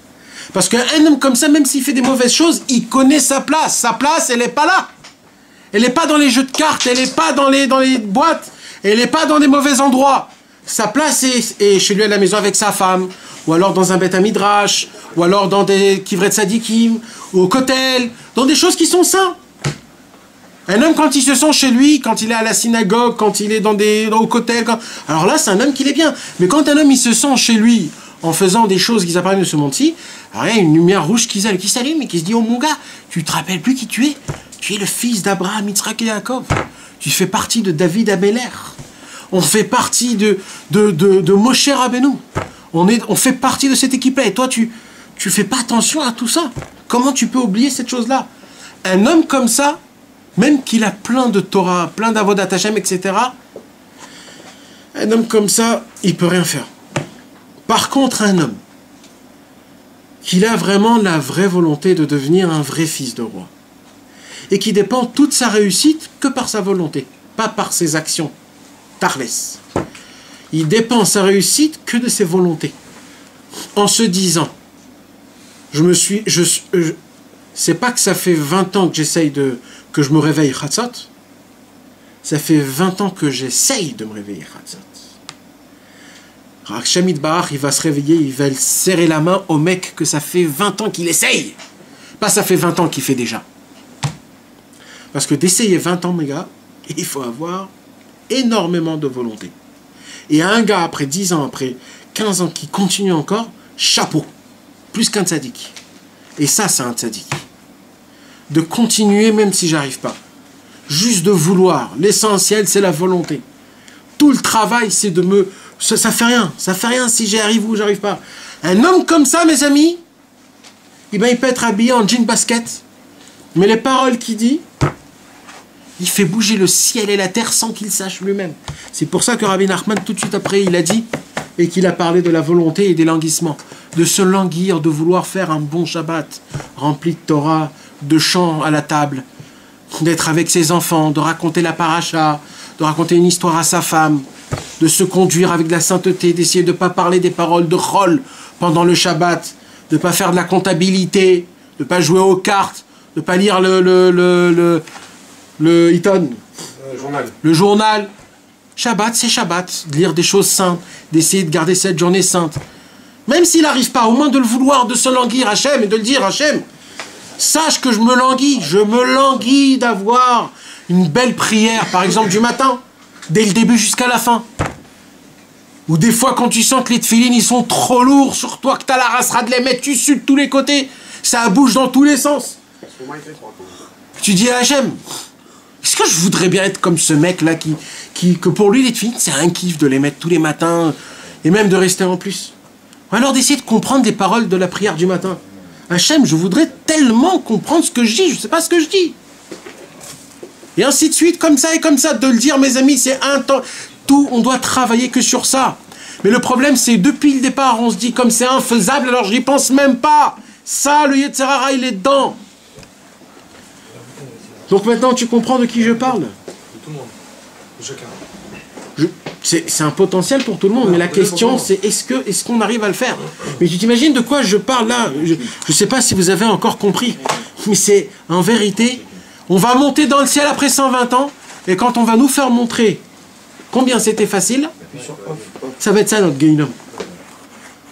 Parce qu'un homme comme ça, même s'il fait des mauvaises choses, il connaît sa place. Sa place, elle n'est pas là. Elle n'est pas dans les jeux de cartes, elle n'est pas dans les boîtes, elle n'est pas dans des mauvais endroits. Sa place est chez lui à la maison avec sa femme, ou alors dans un Beth Midrash, ou alors dans des Kivret Sadikim, ou au Kotel, dans des choses qui sont sains. Un homme, quand il se sent chez lui, quand il est à la synagogue, quand il est au Kotel, alors là, c'est un homme qui est bien. Mais quand un homme, il se sent chez lui, en faisant des choses qui appartiennent de ce monde-ci, alors il y a une lumière rouge qui s'allume et qui se dit, oh mon gars, tu te rappelles plus qui tu es? Tu es le fils d'Abraham, Yitzhak et Yaakov. Tu fais partie de David Améler. On fait partie de Moshe Rabbeinu. On fait partie de cette équipe-là. Et toi, tu fais pas attention à tout ça. Comment tu peux oublier cette chose-là? Un homme comme ça, même qu'il a plein de Torah, plein d'Avodat Hashem, etc., un homme comme ça, il peut rien faire. Par contre, un homme qu'il a vraiment la vraie volonté de devenir un vrai fils de roi, et qui dépend toute sa réussite que par sa volonté, pas par ses actions. Tarles. Il dépend sa réussite que de ses volontés. En se disant, c'est pas que ça fait 20 ans que j'essaye que je me réveille Chatzot, ça fait 20 ans que j'essaye de me réveiller Chatzot. Hachem Yitbarach, il va se réveiller, il va serrer la main au mec que ça fait 20 ans qu'il essaye. Pas ça fait 20 ans qu'il fait déjà. Parce que d'essayer 20 ans, mes gars, il faut avoir énormément de volonté. Et un gars, après 10 ans, après 15 ans qui continue encore, chapeau. Plus qu'un tzaddik. Et ça, c'est un tzaddik. De continuer même si j'arrive pas. Juste de vouloir. L'essentiel, c'est la volonté. Tout le travail, c'est de me... Ça fait rien. Ça fait rien si j'y arrive ou j'arrive pas. Un homme comme ça, mes amis, eh ben, il peut être habillé en jean basket. Mais les paroles qu'il dit, il fait bouger le ciel et la terre sans qu'il sache lui-même. C'est pour ça que Rabbi Nachman, tout de suite après, il a dit, et qu'il a parlé de la volonté et des languissements. De se languir, de vouloir faire un bon Shabbat, rempli de Torah, de chants à la table, d'être avec ses enfants, de raconter la paracha, de raconter une histoire à sa femme, de se conduire avec de la sainteté, d'essayer de ne pas parler des paroles de Chol pendant le Shabbat, de ne pas faire de la comptabilité, de ne pas jouer aux cartes, de ne pas lire le Hiton, le journal. Shabbat, c'est Shabbat, de lire des choses saintes, d'essayer de garder cette journée sainte. Même s'il n'arrive pas, au moins de le vouloir, de se languir, Hachem, et de le dire, Hachem, sache que je me languis d'avoir une belle prière, par exemple du matin, dès le début jusqu'à la fin. Ou des fois quand tu sens que les tefilines ils sont trop lourds sur toi, que tu as la rasera de les mettre, tu sues de tous les côtés, ça bouge dans tous les sens. Tu dis à Hachem, est-ce que je voudrais bien être comme ce mec là que pour lui les tefilines c'est un kiff de les mettre tous les matins et même de rester en plus. Ou alors d'essayer de comprendre les paroles de la prière du matin. Hachem, je voudrais tellement comprendre ce que je dis, je ne sais pas ce que je dis. Et ainsi de suite, comme ça et comme ça, de le dire, mes amis, c'est un temps. Tout, on doit travailler que sur ça. Mais le problème, c'est depuis le départ, on se dit comme c'est infaisable, alors je n'y pense même pas. Ça, le Yetzer Hara, il est dedans. Donc maintenant, tu comprends de qui je parle? De tout le monde. De chacun. C'est un potentiel pour tout le monde, mais la question c'est est-ce qu'on arrive à le faire? Mais tu t'imagines de quoi je parle là? Je ne sais pas si vous avez encore compris, mais c'est en vérité, on va monter dans le ciel après 120 ans, et quand on va nous faire montrer combien c'était facile, ça va être ça notre Gehinnom.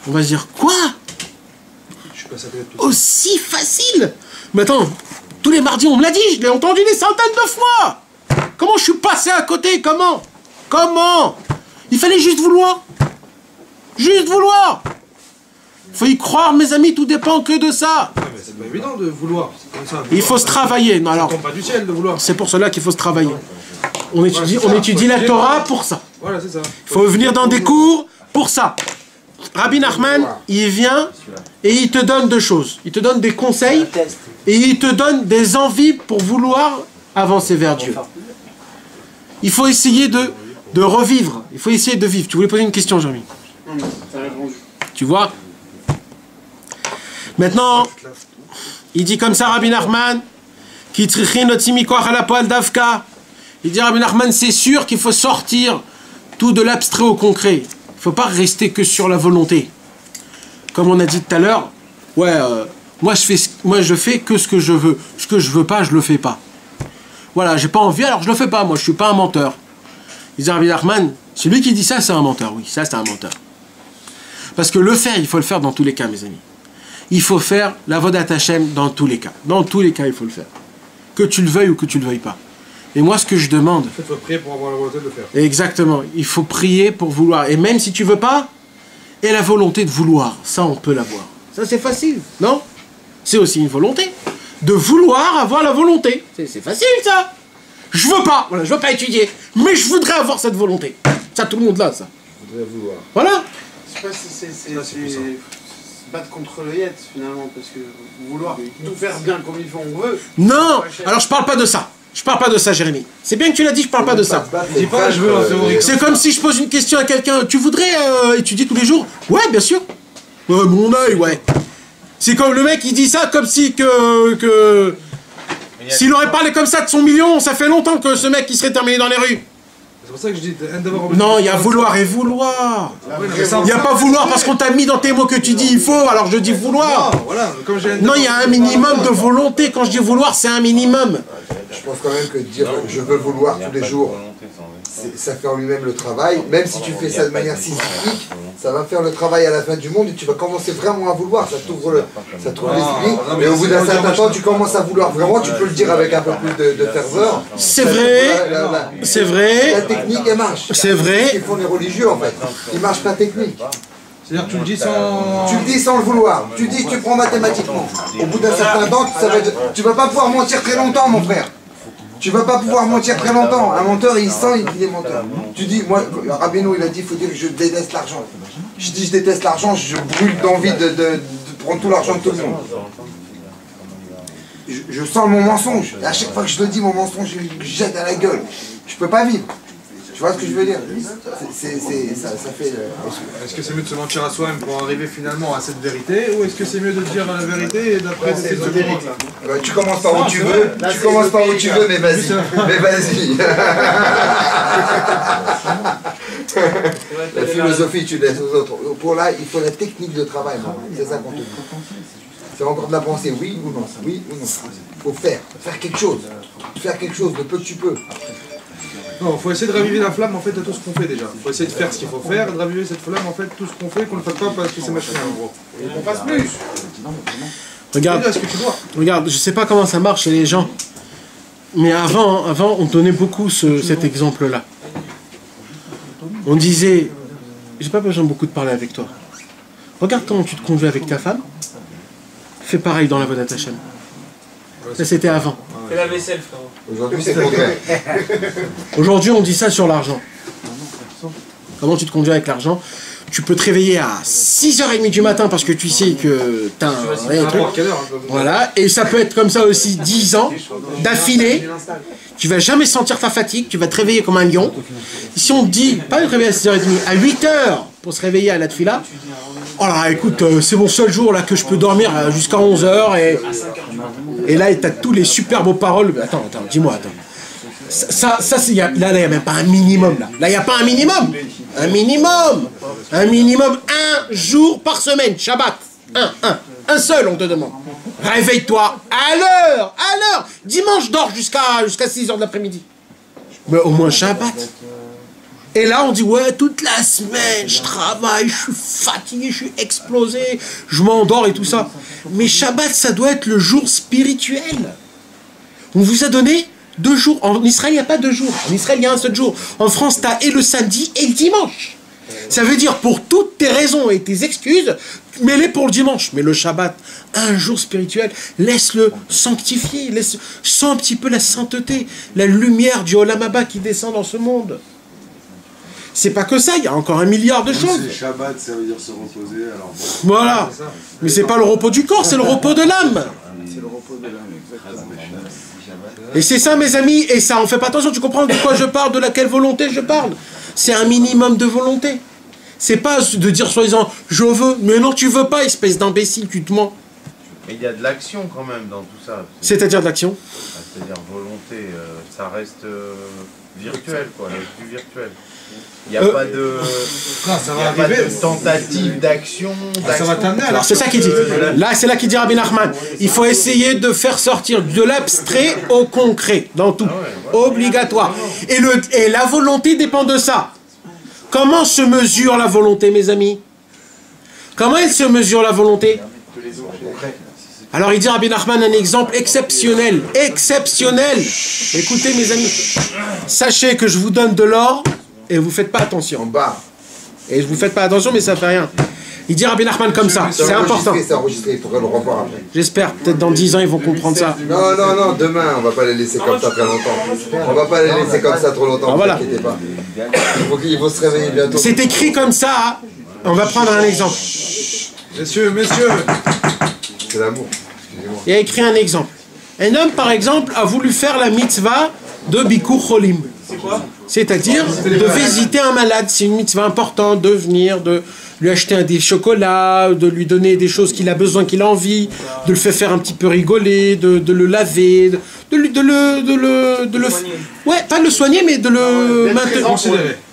On va se dire, quoi? Aussi facile? Mais attends, tous les mardis on me l'a dit, je l'ai entendu des centaines de fois. Comment je suis passé à côté? Comment? Il fallait juste vouloir. Juste vouloir. Il faut y croire, mes amis, tout dépend que de ça. C'est pas évident de vouloir. Il faut se travailler. Non, alors, ça tombe pas du ciel de vouloir. C'est pour cela qu'il faut se travailler. On étudie la Torah pour ça. Voilà, c'est ça. Il faut venir dans des cours pour ça. Rabbi Nachman, il vient et il te donne deux choses. Il te donne des conseils et il te donne des envies pour vouloir avancer vers Dieu. Il faut essayer de revivre. Il faut essayer de vivre. Tu voulais poser une question, Jérémy? Tu vois? Maintenant, il dit comme ça, Rabbi Nachman, il dit, Rabbi Nachman, c'est sûr qu'il faut sortir tout de l'abstrait au concret. Il ne faut pas rester que sur la volonté. Comme on a dit tout à l'heure, moi je fais que ce que je veux. Ce que je veux pas, je le fais pas. Voilà, j'ai pas envie, alors je le fais pas. Moi, je suis pas un menteur. Il dit, Rabbi Nachman, celui qui dit ça, c'est un menteur. Oui, ça, c'est un menteur. Parce que le faire, il faut le faire dans tous les cas, mes amis. Il faut faire la Avodat Hashem dans tous les cas. Dans tous les cas, il faut le faire. Que tu le veuilles ou que tu le veuilles pas. Et moi, ce que je demande... Il faut prier pour avoir la volonté de le faire. Exactement. Il faut prier pour vouloir. Et même si tu veux pas, et la volonté de vouloir. Ça, on peut l'avoir. Ça, c'est facile, non? C'est aussi une volonté. De vouloir avoir la volonté. C'est facile, ça. Je veux pas. Voilà, je veux pas étudier. Mais je voudrais avoir cette volonté. Ça, tout le monde l'a, ça. Je voudrais vouloir. Voilà. C'est battre contre le Yetz, finalement, parce que vouloir tout faire bien comme il faut, on veut. Non. Alors, je parle pas de ça. Je parle pas de ça, Jérémy. C'est bien que tu l'as dit, je parle pas de ça. Dis pas, je veux en théorie. C'est comme si je pose une question à quelqu'un. Tu voudrais étudier tous les jours? Ouais, bien sûr. Mon œil, ouais. C'est comme le mec, il dit ça comme si s'il aurait parlé comme ça de son million, ça fait longtemps que ce mec, il serait terminé dans les rues. C'est pour ça que je dis d'avoir... Non, il y a vouloir et vouloir. Il n'y a pas vouloir parce qu'on t'a mis dans tes mots que tu dis il faut, alors je dis vouloir. Non, il y a un minimum de volonté. Quand je dis vouloir, c'est un minimum. Je pense quand même que dire je veux vouloir tous les jours, ça fait en lui-même le travail. Même si tu fais ça de manière systémique, ça va faire le travail à la fin du monde et tu vas commencer vraiment à vouloir. Ça t'ouvre l'esprit. Mais au bout d'un certain temps, tu commences à vouloir vraiment. Tu peux le dire avec un peu plus de ferveur. C'est vrai. C'est vrai. La technique, elle marche. C'est vrai. C'est ce qu'ils font les religieux en fait. Ils marchent pas technique. C'est-à-dire tu le dis sans... Tu le dis sans le vouloir. Tu dis, tu prends mathématiquement. Au bout d'un certain temps, tu vas pas pouvoir mentir très longtemps, mon frère. Tu vas pas pouvoir mentir très longtemps. Un menteur, il sent, il est menteur. Tu dis, moi, Rabbeinu, il a dit, il faut dire que je déteste l'argent. Je dis, je déteste l'argent, je brûle d'envie de prendre tout l'argent de tout le monde. Je sens mon mensonge. Et à chaque fois que je le dis, mon mensonge, je le jette à la gueule. Je peux pas vivre. Tu vois ce que je veux dire? Ça fait... Est-ce que c'est mieux de se mentir à soi-même pour arriver finalement à cette vérité, ou est-ce que c'est mieux de dire la vérité et d'après c'est ésotérique là? Tu commences par où tu veux, mais vas-y. Mais vas-y. La philosophie, tu laisses aux autres. Pour là, il faut la technique de travail. C'est ça qu'on te dit. C'est encore de la pensée, oui ou non, oui ou non. Il faut faire quelque chose. Faire quelque chose, le peu que tu peux. Non, il faut essayer de raviver la flamme en fait de tout ce qu'on fait déjà. Il faut essayer de faire ce qu'il faut faire, de raviver cette flamme en fait, tout ce qu'on fait, qu'on ne fasse pas parce que c'est machinal en gros. Et qu'on fasse plus. Regarde, je sais pas comment ça marche chez les gens, mais avant on donnait beaucoup cet exemple-là. On disait, j'ai pas besoin beaucoup de parler avec toi. Regarde comment tu te conduis avec ta femme, fais pareil dans la voie d'Hachem. Ça c'était avant. Fais la vaisselle, frère. Aujourd'hui, c'est le contraire. Aujourd'hui, on dit ça sur l'argent. Comment tu te conduis avec l'argent? Tu peux te réveiller à 6h30 du matin parce que tu sais que t'as un truc. Voilà, et ça peut être comme ça aussi 10 ans d'affilée. Tu vas jamais sentir ta fatigue, tu vas te réveiller comme un lion. Si on te dit, pas de te réveiller à 6h30, à 8h pour se réveiller à la tefila, oh là, écoute, c'est mon seul jour là que je peux dormir jusqu'à 11h et là, tu as tous les super beaux paroles. Attends, dis-moi, attends. Ça là, il n'y a même pas un minimum, là. Là, il n'y a pas un minimum. Un minimum. Un minimum, un jour par semaine, Shabbat. Un seul, on te demande. Réveille-toi à l'heure. Dimanche, dors jusqu'à 6h de l'après-midi. Mais au moins Shabbat. Et là, on dit, ouais, toute la semaine, je travaille, je suis fatigué, je suis explosé, je m'endors et tout ça. Mais Shabbat, ça doit être le jour spirituel. On vous a donné 2 jours. En Israël, il n'y a pas 2 jours. En Israël, il y a un seul jour. En France, tu as et le samedi et le dimanche. Ça veut dire, pour toutes tes raisons et tes excuses, mets-les pour le dimanche. Mais le Shabbat, un jour spirituel, laisse-le sanctifier. Sens un petit peu la sainteté, la lumière du Olam Haba qui descend dans ce monde. C'est pas que ça, il y a encore 1 milliard de choses. C'est Shabbat, ça veut dire se reposer, alors bon. Voilà. Mais c'est pas le repos du corps, c'est le repos de l'âme. C'est le repos de l'âme, exactement. Et c'est ça, mes amis, et ça, on fait pas attention, tu comprends de quoi je parle, de laquelle volonté je parle. C'est un minimum de volonté. C'est pas de dire soi-disant, je veux, mais non, tu veux pas, espèce d'imbécile, tu te mens. Mais il y a de l'action quand même dans tout ça. C'est-à-dire de l'action? C'est-à-dire volonté, ça reste virtuel, quoi, le plus virtuel. Il n'y a pas de, tentative d'action. Ça va t'amener à alors c'est ça qu'il dit. Là, c'est là qu'il dit Rabbi Nachman. Il faut essayer de faire sortir de l'abstrait au concret, dans tout. Obligatoire. Et la volonté dépend de ça. Comment se mesure la volonté, mes amis? Comment elle se mesure la volonté? Alors il dit Rabbi Nachman un exemple exceptionnel. Exceptionnel. Écoutez, mes amis. Sachez que je vous donne de l'or et vous faites pas attention. En bas. Et vous faites pas attention, mais ça fait rien. Il dit Rabbi Nachman comme ça, c'est important. C'est enregistré, il faudrait le revoir après. J'espère, peut-être dans 10 ans ils vont comprendre ça. Non, demain, on va pas les laisser comme ça très longtemps. On va pas les laisser comme ça trop longtemps, ne vous inquiétez pas. Il faut se réveiller bientôt. C'est écrit comme ça, hein. On va prendre un exemple. Messieurs, c'est l'amour. Il a écrit un exemple. Un homme, par exemple, a voulu faire la mitzvah de Bikur Cholim. C'est quoi? C'est-à-dire de visiter un malade. C'est une mitzvah importante de venir, de lui acheter des chocolats, de lui donner des choses qu'il a besoin, qu'il a envie, de le faire un petit peu rigoler, de le laver, de le ouais, pas de le soigner, mais de le maintenir.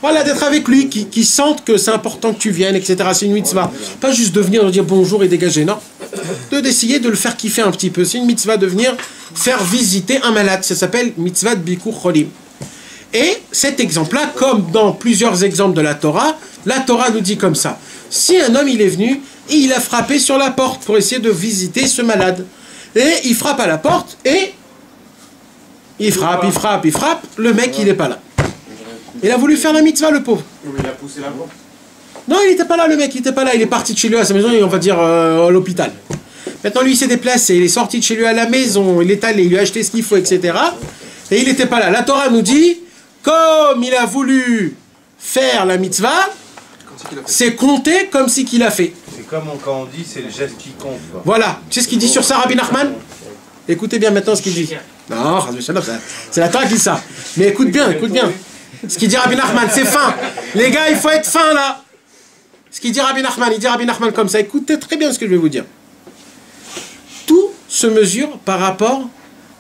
Voilà, d'être avec lui, qui sente que c'est important que tu viennes, etc. C'est une mitzvah. Pas juste de venir, de dire bonjour et dégager, non. D'essayer de le faire kiffer un petit peu. C'est une mitzvah de venir faire visiter un malade. Ça s'appelle mitzvah de Bikur Cholim. Et cet exemple-là, comme dans plusieurs exemples de la Torah nous dit comme ça. Si un homme, il est venu et il a frappé sur la porte pour essayer de visiter ce malade. Et il frappe à la porte et il frappe, le mec, il n'est pas là. Il a voulu faire la mitzvah, le pauvre. Il a poussé la porte. Non, il n'était pas là, le mec, il n'était pas là. Il est parti de chez lui à sa maison, et on va dire à l'hôpital. Maintenant, lui, il s'est déplacé, il est sorti de chez lui à la maison, il est allé, il lui a acheté ce qu'il faut, etc. Et il n'était pas là. La Torah nous dit, comme il a voulu faire la mitzvah, c'est compté comme si qu'il a fait. C'est comme quand on dit, c'est le geste qui compte. Quoi. Voilà. Tu sais ce qu'il dit sur ça, Rabbi Nachman? Écoutez bien maintenant ce qu'il dit. Non, c'est la Torah qui dit ça. Mais écoute bien, écoute bien. Ce qu'il dit Rabbi Nachman, c'est fin. Les gars, il faut être fin là. Ce qu'il dit Rabbi Nachman, il dit Rabbi Nachman comme ça. Écoutez très bien ce que je vais vous dire. Tout se mesure par rapport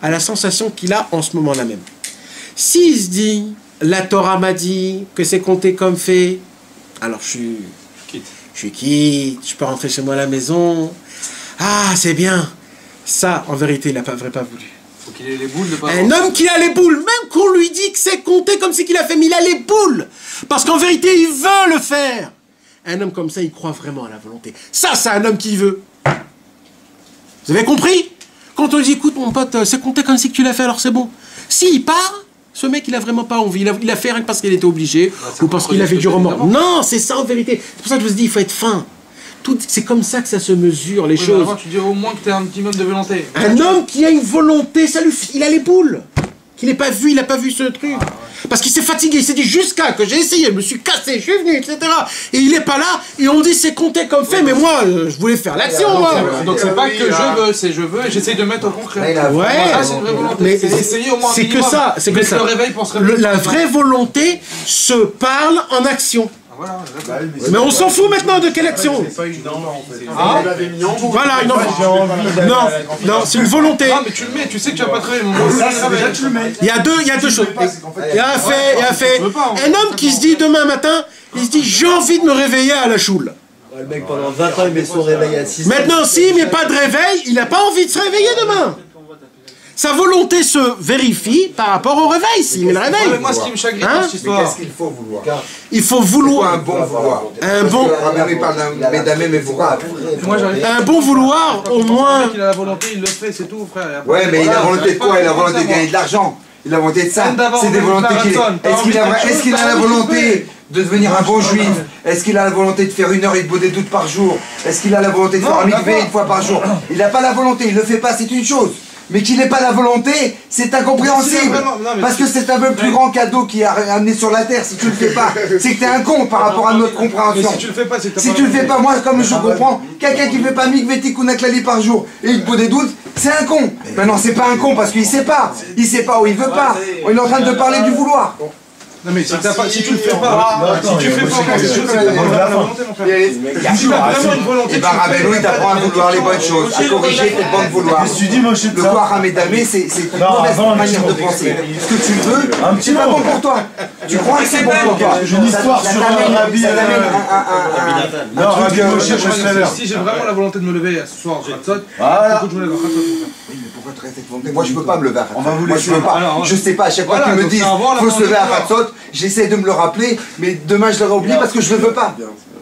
à la sensation qu'il a en ce moment-là même. S'il se dit, la Torah m'a dit que c'est compté comme fait, alors je suis quitte, je peux rentrer chez moi à la maison. Ah, c'est bien. Ça, en vérité, il n'a pas voulu. Faut qu'il ait les boules de pas. Un homme qui a les boules, même qu'on lui dit que c'est compté comme si qu'il a fait, mais il a les boules. Parce qu'en vérité, il veut le faire. Un homme comme ça, il croit vraiment à la volonté. Ça, c'est un homme qui veut. Vous avez compris? Quand on lui dit, écoute, mon pote, c'est compté comme si que tu l'as fait, alors c'est bon. S'il part, ce mec, il a vraiment pas envie. Il a fait rien que parce qu'il était obligé, ou parce qu'il avait du remords. Non, c'est ça en vérité. C'est pour ça que je vous dis, il faut être fin. C'est comme ça que ça se mesure, les choses. Avant, tu dirais au moins que tu es un petit homme de volonté. Un homme qui a une volonté, il a les boules. Qu'il n'ait pas vu, il n'a pas vu ce truc. Parce qu'il s'est fatigué, il s'est dit jusqu'à que j'ai essayé, je me suis cassé, je suis venu, etc. Et il n'est pas là, et on dit c'est compté comme fait, mais moi, je voulais faire l'action, moi. Donc c'est pas que je veux, c'est je veux, et j'essaye de mettre au concret. Ouais, c'est une vraie volonté. mais C'est essayer au moins un c'est que minimum. ça, c'est que Mettre ça. le réveil pour se réveiller. La vraie volonté se parle en action. Voilà, Mais on s'en fout maintenant de quelle action. C'est pas une envie. Ah, voilà, une envie. Non, c'est une volonté. Ah, mais tu le mets, tu sais que tu vas pas travailler. Déjà, tu le mets. Il y a deux choses. Il y a un fait. Un homme qui se dit demain matin, il se dit j'ai envie de me réveiller à la choule. Le mec pendant 20 ans il met son réveil à 6 h. Maintenant, s'il met pas de réveil, il n'a pas envie de se réveiller demain. Sa volonté se vérifie par rapport au réveil, s'il met le réveil. Mais moi, ce qui me chagrine dans cette histoire. Qu'est-ce qu'il faut vouloir? Il faut vouloir. Un bon vouloir. Un bon. Il parle d'un mais vouloir. Un bon vouloir, au moins. Il a la volonté, il le fait, c'est tout, frère. Ouais, mais il a la volonté de quoi? Il a la volonté de gagner de l'argent. Il a la volonté de ça. C'est des volontés qu'il Est-ce qu'il a la volonté de devenir un bon juif? Est-ce qu'il a la volonté de faire 1 heure de doute par jour? Est-ce qu'il a la volonté de faire un mikvé 1 fois par jour? Il n'a pas la volonté, il ne le fait pas, c'est une chose. Mais qu'il n'ait pas la volonté, c'est incompréhensible. Parce que c'est un peu le plus grand cadeau qui a amené sur la terre. Si tu le fais pas, c'est que t'es un con par rapport à notre compréhension. Si tu le fais pas, c'est que si tu le fais pas, moi comme je comprends, quelqu'un qui fait pas mikvé tikkun klali par jour et il te pose des doutes, c'est un con. Maintenant c'est pas un con parce qu'il sait pas. Il sait pas ou il veut pas. On est en train de parler du vouloir. Non mais si tu le fais pas, si tu fais pas, c'est que t'as pas la volonté mon frère. Si tu as vraiment une volonté. Et bah Rabbeinu il t'apprend à vouloir les bonnes choses, à corriger tes bonnes vouloirs. Le voir Hamedamé c'est une mauvaise manière de penser. Ce que tu veux, c'est pas bon pour toi. Tu crois que c'est bon pour toi. J'ai une histoire sur un Rabbi. Non, Rabbi Moshe, si j'ai vraiment la volonté de me lever ce soir, voilà. Oui, mais pourquoi tu restes cette volonté? Moi je peux pas me lever à Khatzot. Moi je peux pas. Je sais pas, à chaque fois qu'ils me disent faut se lever à Khatzot, j'essaie de me le rappeler, mais demain je l'aurais oublié parce que je le veux pas.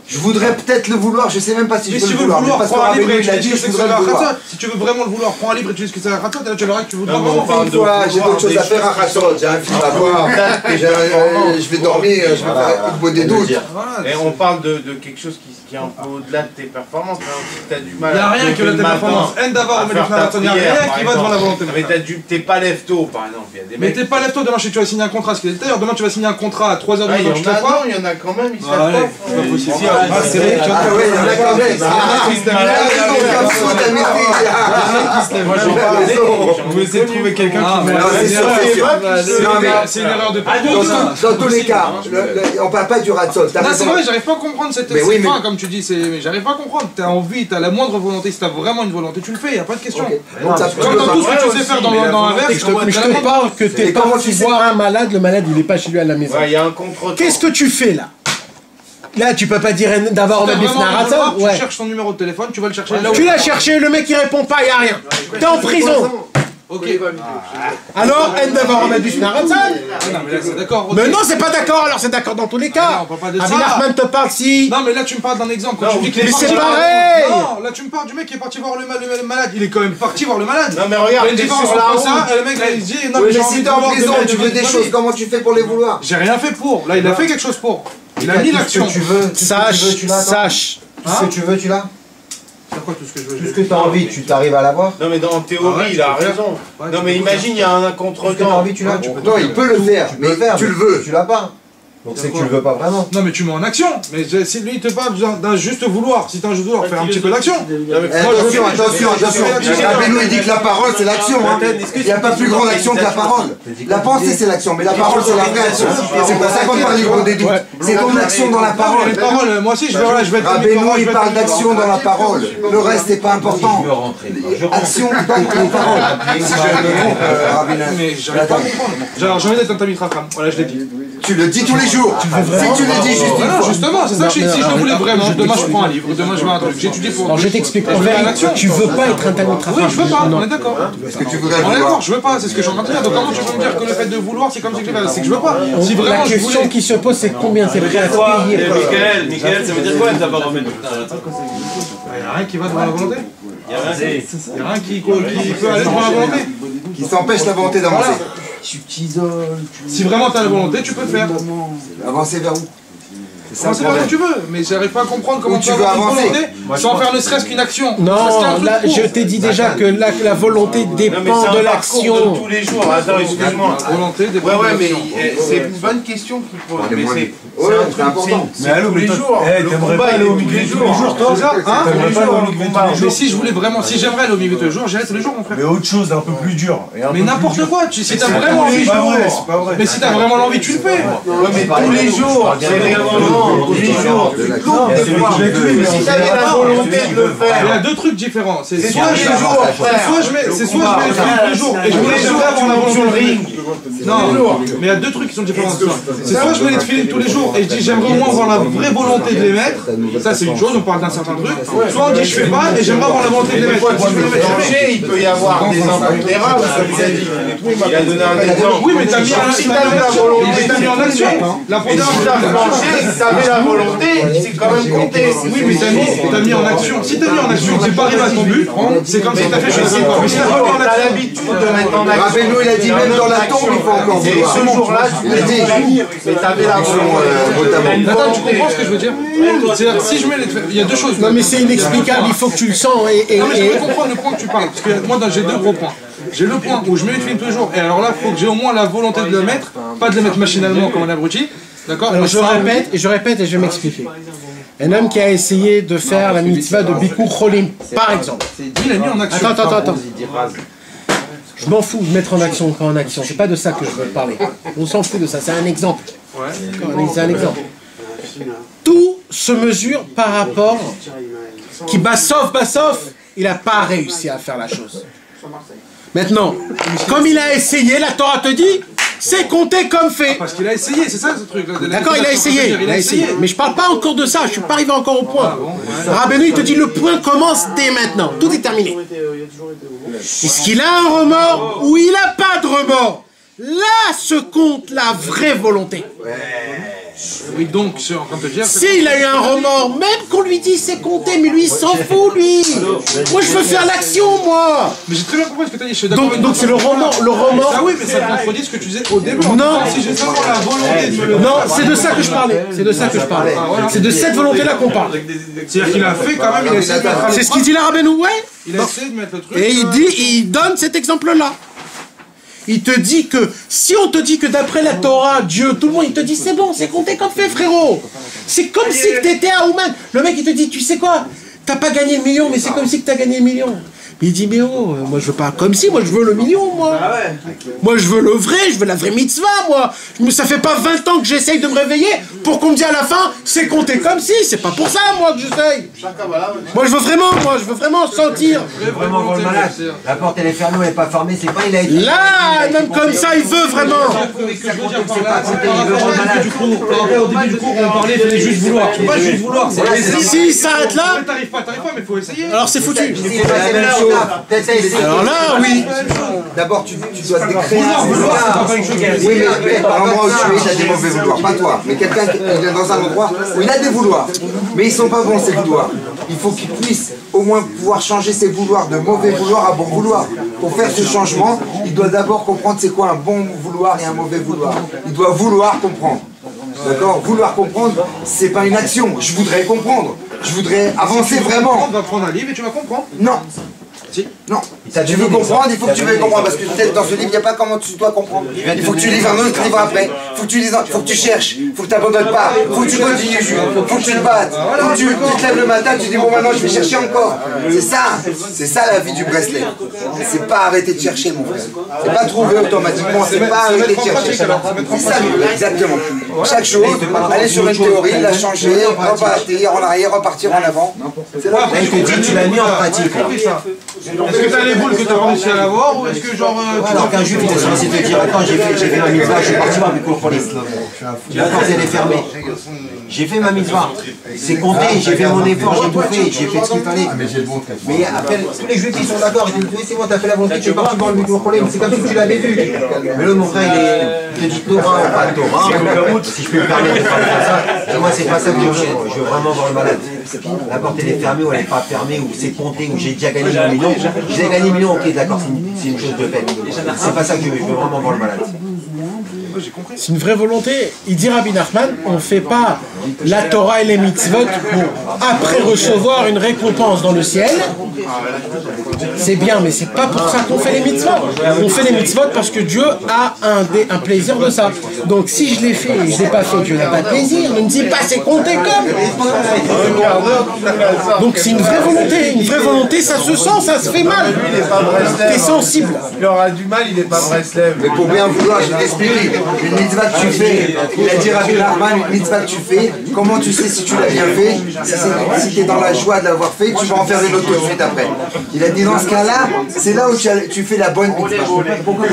Je voudrais peut-être le vouloir, je sais même pas si je veux le vouloir. Mais parce que Rabbeinu il a dit je voudrais le vouloir. Si tu veux vraiment le vouloir, prends un livre et tu dis ce que c'est à Khatzot, et là tu verras que tu voudras vraiment. Une fois, j'ai d'autres choses à faire à Khatzot, j'ai un film à voir, je vais dormir, je vais faire une bonne des doutes. Et on parle de quelque chose qui est un peu au-delà de tes performances. Si t'as du mal il n'y a rien que la performance. Il n'y a rien qui va devant la volonté. Mais t'es pas lève-tôt par exemple. Mais t'es pas lève-tôt, demain tu vas signer un contrat. D'ailleurs, demain tu vas signer un contrat à 3h du matin. Il y en a quand même, ils savent pas. C'est vrai, tu vois. Ah oui, il y en a quand même. Vous essayez de trouver quelqu'un qui c'est une erreur de dans tous les cas, on parle pas du Ratzot. Non, c'est vrai, j'arrive pas à comprendre cette fin, comme tu dis, j'arrive pas à comprendre. T'as envie, t'as la moindre volonté, si t'as vraiment une volonté, tu le fais, y a pas de question. Comme dans tout ce que tu sais faire dans l'inverse, je te parle que t'es parti voir un malade, le malade il est pas chez lui à la maison. Ouais, il y a un contre-temps. Qu'est-ce que tu fais là? Là, tu peux pas dire d'avoir un Ratzot. Tu cherches son numéro de téléphone, tu vas le chercher là où. Tu l'as cherché, le mec il répond pas, y a rien. T'es en prison. Ok. Alors, elle d'avoir un abus Ratzot. Non, mais là c'est d'accord. Mais non, c'est pas d'accord, alors c'est d'accord dans tous les cas. On parle pas de ça. Rabbi Nachman te parle si. Non, mais là tu me parles d'un exemple. Mais c'est pareil. Non, là tu me parles du mec qui est parti voir le malade. Il est quand même parti voir le malade. Non, mais regarde, il y a une différence sur la entre ça route. et le mec là il se dit non, Oui, mais j'ai mais envie si de t'es en voir prison, tu veux des choses, comment tu fais pour les vouloir? J'ai rien fait pour. Là, il a fait quelque chose pour. Il a mis l'action. Sache. Tout ce que tu veux, tu l'as. C'est quoi tout ce que je veux? Tout ce que tu as envie, tu t'arrives à l'avoir. Non mais dans théorie, il a raison. Non mais imagine, il y a un contretemps. Tu l'as. Non, il peut le faire, mais tu le veux. Tu l'as pas. Donc c'est que tu le veux pas vraiment. Non mais tu mets en action. Mais si lui il te parle d'un juste vouloir, si t'as un juste vouloir, faire un petit peu d'action. Attention. Rabbeinu il dit que la parole c'est l'action. Il n'y a pas plus grande action que la parole. La pensée c'est l'action, mais la parole c'est la vraie action. C'est pour ça qu'on parle du gros des doutes. C'est ton action dans la parole. Moi aussi je vais être. Rabbeinu il parle d'action dans la parole. Le reste c'est pas important. Action dans la parole. Si je me trompe, Rabbeinu. Mais j'arrive pas à comprendre. Genre j'ai envie d'être un Tamid Chacham. Voilà, je l'ai dit. Tu le dis tous les jours. Si tu le dis juste une fois. Justement, c'est ça que si je le voulais vraiment, demain je prends un livre, demain je vais un truc, j'étudie pour. Alors je t'explique. En vérité, tu veux pas être un Talmud Chacham. Oui, je veux pas, on est d'accord. Est-ce que tu voudrais On est vouloir? d'accord, je veux pas, c'est ce que je suis en train de dire. Donc comment tu peux me dire que le fait de vouloir, c'est comme ça que je vais? C'est que je veux pas. Si La vraiment je question voulais. qui se pose, c'est combien c'est prêt à payer. Michael, ça veut dire quoi d'abord remettre tout ça? Il n'y a rien qui va devant la volonté. Il n'y a rien qui peut aller devant la volonté. Qui s'empêche la volonté d'avancer. Si vraiment tu as la volonté, tu peux le faire. Avancer vers où? Avancer vers où tu veux, mais j'arrive pas à comprendre comment Où tu tu peux veux avoir une avancer. volonté sans faire ne serait-ce qu'une action. Non, là, je t'ai dit déjà que la volonté dépend de l'action. Tous les jours, attends, excuse-moi. Volonté, des Ouais, mais c'est une bonne question qu'il pose. Mais c'est important. Mais allô, tous les jours. Le combat, il est au milieu tous les jours, toi. C'est ça, hein? Tous les jours, le combat. Mais si je voulais vraiment, si j'aimerais aller au milieu tous les jours, j'irais tous les jours, mon frère. Mais autre chose, un peu plus dur. Mais n'importe quoi, si t'as vraiment envie, mais si t'as vraiment l'envie, tu le fais. Ouais, mais tous les jours, c'est réellement tous les jours. Si t'avais la volonté de le Il y a faire. deux trucs différents. C'est C'est soit tous les jours, frère. je mets le film tous les jours et je voulais jamais avoir la volonté de ring. Non, mais il y a deux trucs qui sont différents de ça. C'est soit je mets les films tous les jours et je dis j'aimerais au moins avoir la vraie volonté de les mettre. Ça c'est une chose, on parle d'un certain truc. Soit on dit je fais pas et j'aimerais avoir la volonté de les mettre. Si je veux les mettre, je les mets. Il peut y avoir des impondérables, comme il a dit. Il a donné un exemple. Oui, mais t'as mis en action. T'as mis en action. La Si t'as flanché, si t'avais la volonté, c'est quand même compté. Oui, mais t'as mis en action. Si t'as mis en action, tu n'es pas arrivé à ton but, c'est comme si t'as fait je sais pas. Mais si t'as pas mis en T'as action. l'habitude de mettre en action. Rabbeinu il a dit même dans la tombe il faut encore Et vouloir. ce jour-là, tu Il a dit. mais t'avais la volonté. Attends, tu comprends ce que je veux dire? C'est-à-dire, si je mets les. Il y a deux choses. Non mais c'est inexplicable, il faut que tu le sens Non, mais je peux comprendre le point que tu parles. Parce que moi, j'ai deux gros points. J'ai le point où je mets les films tous les jours. Et alors là, il faut que j'ai au moins la volonté de le mettre, pas de les mettre machinalement comme un abruti. D'accord? Alors je répète et je vais m'expliquer. Un homme qui a essayé de faire la mitzvah de Bikur Cholim, par exemple. Il a mis en action. Attends. Je m'en fous de mettre en action ou pas en action. C'est pas de ça que je veux parler. On s'en fout de ça. C'est un exemple. C'est un exemple. Tout se mesure par rapport qui Bassof, il n'a pas réussi à faire la chose. Maintenant, comme il a essayé, la Torah te dit, c'est compté comme fait. Parce qu'il a essayé, c'est ça ce truc. D'accord, il a essayé. Mais je parle pas encore de ça, je suis pas arrivé encore au point. Rabbeinu, il te dit, le point commence dès maintenant. Tout est terminé. Est-ce qu'il a un remords ou il n'a pas de remords? Là se compte la vraie volonté. Oui, donc, je suis en train de te dire. S'il a eu un remords, même qu'on lui dit c'est compté, mais lui il s'en fout, lui. Moi je veux faire l'action, moi. Mais j'ai très bien compris ce que tu as dit, je suis d'accord. Donc c'est le remords. Ah oui, mais ça contredit ce que tu disais au début. Non. Si j'ai seulement la volonté de me le. Non, c'est de ça que je parlais. C'est de cette volonté-là qu'on parle. C'est-à-dire qu'il a fait quand même, il a essayé de mettre. C'est ce qu'il dit là, Rabbeinu, ouais. Il a essayé de mettre le truc. Et il donne cet exemple-là. Il te dit que, si on te dit que d'après la Torah, Dieu, tout le monde, il te dit c'est bon, c'est compté comme fait, frérot. C'est comme si tu étais à Ouman. Le mec, il te dit, tu sais quoi, t'as pas gagné le million, mais c'est comme si que t'as gagné le million. Mais il dit, mais oh, moi je veux pas comme si, moi je veux le million, moi. Moi je veux le vrai, je veux la vraie mitzvah, moi. Ça fait pas 20 ans que j'essaye de me réveiller pour qu'on me dise à la fin, c'est compté comme si. C'est pas pour ça, moi, que j'essaye. Moi je veux vraiment sentir. Vraiment voir le malade. La porte elle est fermée, elle n'est pas fermée, c'est pas il a été. Là, un homme comme ça, il veut vraiment. Au début du cours, on parlait, il fallait juste vouloir. Tu peux pas juste vouloir, c'est essayer. S'il s'arrête là, T'arrives pas, mais faut essayer. alors c'est foutu. C'est la même chose. Alors là, oui. D'abord, tu dois te créer un vouloir. Oui, mais à l'endroit où tu es, tu as des mauvais vouloirs. Pas toi, mais quelqu'un qui est dans un endroit où il a des vouloirs. Mais ils sont pas bons, ces vouloirs. Il faut qu'il puisse au moins pouvoir changer ses vouloirs de mauvais vouloir à bon vouloir. Pour faire ce changement, il doit d'abord comprendre c'est quoi un bon vouloir et un mauvais vouloir. Il doit vouloir comprendre. D'accord? Vouloir comprendre, c'est pas une action. Je voudrais comprendre. Je voudrais avancer vraiment. On va prendre un livre et tu vas comprendre. Non. Non. Si tu veux comprendre, il faut que tu veuilles comprendre. Parce que peut-être dans ce livre, il n'y a pas comment tu dois comprendre. Il faut que tu lises un autre livre après. Il faut que tu lises, faut que tu cherches. Il faut que tu n'abandonnes pas. Il faut que tu continues. Il faut que tu te battes. Faut que tu te lèves le matin, tu dis bon maintenant je vais chercher encore. C'est ça la vie du Breslev. C'est pas arrêter de chercher mon frère. C'est pas trouver automatiquement. C'est pas arrêter de chercher. C'est ça exactement. Chaque chose, aller sur une théorie, la changer, repartir en arrière, repartir en avant. C'est là. Je te dis, tu l'as mis en pratique. Est-ce que t'as les boules que t'as pas réussi à l'avoir ou est-ce que genre... Alors qu'un juif il est censé te dire attends j'ai fait ma mitzvah, je suis parti voir mes cours la porte elle est fermée. J'ai fait ma mitzvah, c'est compté, j'ai fait mon effort, j'ai tout fait, j'ai fait ce qu'il fallait. Mais après tous les juifs ils sont d'accord, ils disent oui c'est bon t'as fait la volonté, tu es parti voir le micro-problème, c'est comme si tu l'avais vu. Mais là mon frère il te dit Torah ou pas Torah, si je peux me permettre de parler comme ça, moi c'est pas ça que je veux vraiment voir le malade. La porte elle est fermée ou elle n'est pas fermée, ou c'est compté, ou j'ai déjà gagné 1 million. J'ai gagné 1 million, ok d'accord, c'est une chose de fait. C'est pas ça que je veux vraiment voir le malade. C'est une vraie volonté. Il dit Rabbi Nachman, on ne fait pas la Torah et les mitzvot pour après recevoir une récompense dans le ciel. C'est bien, mais c'est pas pour ça qu'on fait les mitzvot. On fait les mitzvot parce que Dieu a un plaisir de ça. Donc si je l'ai fait et je ne l'ai pas fait, Dieu n'a pas de plaisir. Ne me dis pas c'est compté comme. Donc c'est une vraie volonté. Une vraie volonté, ça se sent, ça se fait mal. T'es sensible. Il aura du mal, il n'est pas Breslev. Mais pour bien vouloir, je t'explique. Une mitzvah que tu fais, il a dit Rabbi Nachman, une mitzvah que tu fais, comment tu sais si tu l'as bien fait? Si tu es dans la joie de l'avoir fait, tu vas en faire une autre tout de suite après. Il a dit dans ce cas-là, c'est là où tu fais la bonne mitzvah. Pourquoi?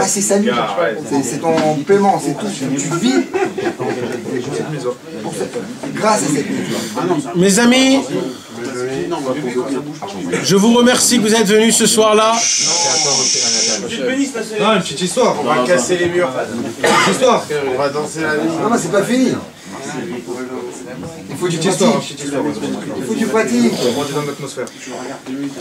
C'est salut. C'est ton paiement, c'est tout. Tu vis grâce à cette mitzvah. Mes amis, je vous remercie que vous êtes venus ce soir-là. Non, une petite histoire. On va casser les murs. Une petite histoire. On va danser la vie. Non, c'est pas fini. Il faut du pratique. Il faut du pratique.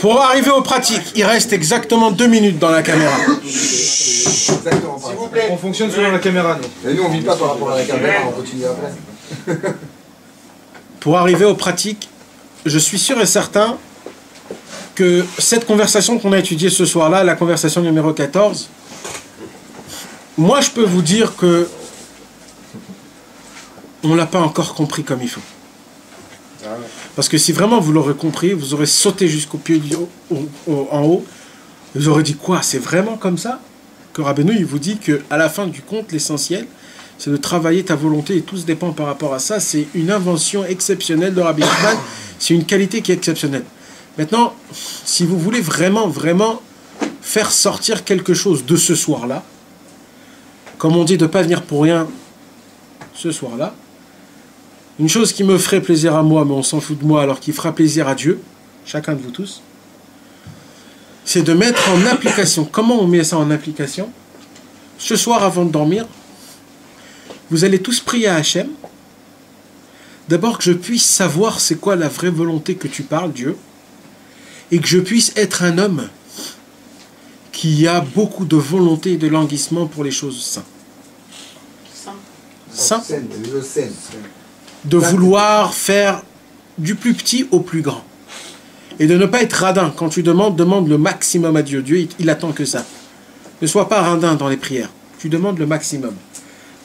Pour arriver aux pratiques, il reste exactement 2 minutes dans la caméra. Exactement. S'il vous plaît. On fonctionne selon la caméra, nous. Et nous, on vit pas par rapport à la caméra, on continue après. Pour arriver aux pratiques, je suis sûr et certain que cette conversation qu'on a étudiée ce soir-là, la conversation numéro 14, moi je peux vous dire que on ne l'a pas encore compris comme il faut. Parce que si vraiment vous l'aurez compris, vous aurez sauté jusqu'au pied en haut, vous aurez dit quoi? C'est vraiment comme ça? Que Rabbeinu il vous dit qu'à la fin du compte, l'essentiel, c'est de travailler ta volonté et tout se dépend par rapport à ça. C'est une invention exceptionnelle de Rabbi Nachman, c'est une qualité qui est exceptionnelle. Maintenant, si vous voulez vraiment faire sortir quelque chose de ce soir-là, comme on dit de ne pas venir pour rien ce soir-là, une chose qui me ferait plaisir à moi, mais on s'en fout de moi, alors qui fera plaisir à Dieu, chacun de vous tous, c'est de mettre en application. Comment on met ça en application? Ce soir, avant de dormir, vous allez tous prier à Hachem. D'abord que je puisse savoir c'est quoi la vraie volonté que tu parles, Dieu, et que je puisse être un homme qui a beaucoup de volonté et de languissement pour les choses saintes. Saint. De vouloir faire du plus petit au plus grand. Et de ne pas être radin. Quand tu demande le maximum à Dieu. Dieu, il attend que ça. Ne sois pas radin dans les prières. Tu demandes le maximum.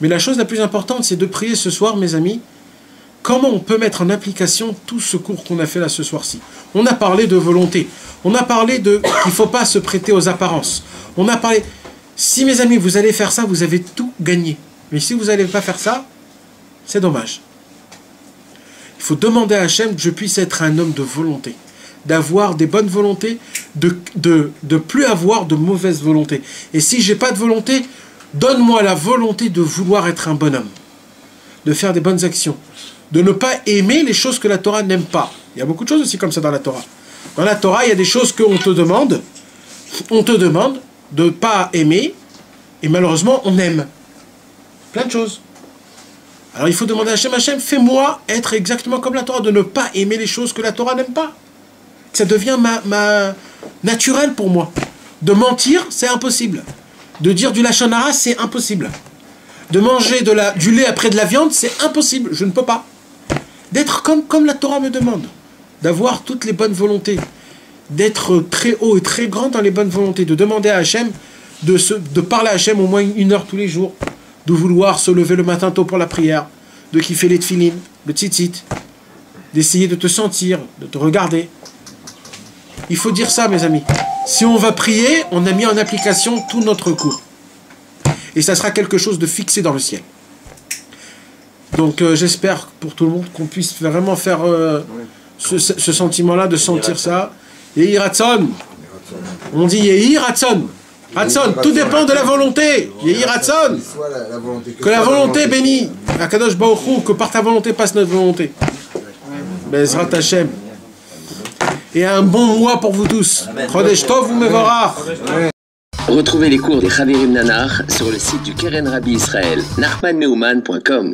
Mais la chose la plus importante, c'est de prier ce soir, mes amis, comment on peut mettre en application tout ce cours qu'on a fait là ce soir-ci. On a parlé de volonté. On a parlé de qu'il ne faut pas se prêter aux apparences. On a parlé... Si, mes amis, vous allez faire ça, vous avez tout gagné. Mais si vous n'allez pas faire ça, c'est dommage. Il faut demander à Hachem que je puisse être un homme de volonté, d'avoir des bonnes volontés, de plus avoir de mauvaises volontés. Et si je n'ai pas de volonté, donne-moi la volonté de vouloir être un bon homme, de faire des bonnes actions, de ne pas aimer les choses que la Torah n'aime pas. Il y a beaucoup de choses aussi comme ça dans la Torah. Dans la Torah, il y a des choses qu'on te demande de ne pas aimer, et malheureusement, on aime. Plein de choses. Alors il faut demander à Hachem, fais-moi être exactement comme la Torah, de ne pas aimer les choses que la Torah n'aime pas. Ça devient naturel pour moi. De mentir, c'est impossible. De dire du lachon hara, c'est impossible. de manger du lait après de la viande, c'est impossible, je ne peux pas. D'être comme la Torah me demande, d'avoir toutes les bonnes volontés, d'être très haut et très grand dans les bonnes volontés, de demander à Hachem, de parler à Hachem au moins 1 heure tous les jours, de vouloir se lever le matin tôt pour la prière, de kiffer les tefilines, le tzitzit, d'essayer de te sentir, de te regarder. Il faut dire ça, mes amis. Si on va prier, on a mis en application tout notre cours. Et ça sera quelque chose de fixé dans le ciel. Donc j'espère pour tout le monde qu'on puisse vraiment faire ce sentiment-là, de sentir ça. Yehi Ratzon. On dit Yehi Ratzon. Ratzon, tout dépend de la volonté. Yehi Ratzon. Que la volonté bénit. Akadosh Baruch Hu, que par ta volonté passe notre volonté. Bezrat Hashem. Et un bon mois pour vous tous. Chodesh Tov u'Mevorach. Retrouvez les cours des Chavirim Nanar sur le site du Keren Rabbi Israël, nachmanmeuman.com.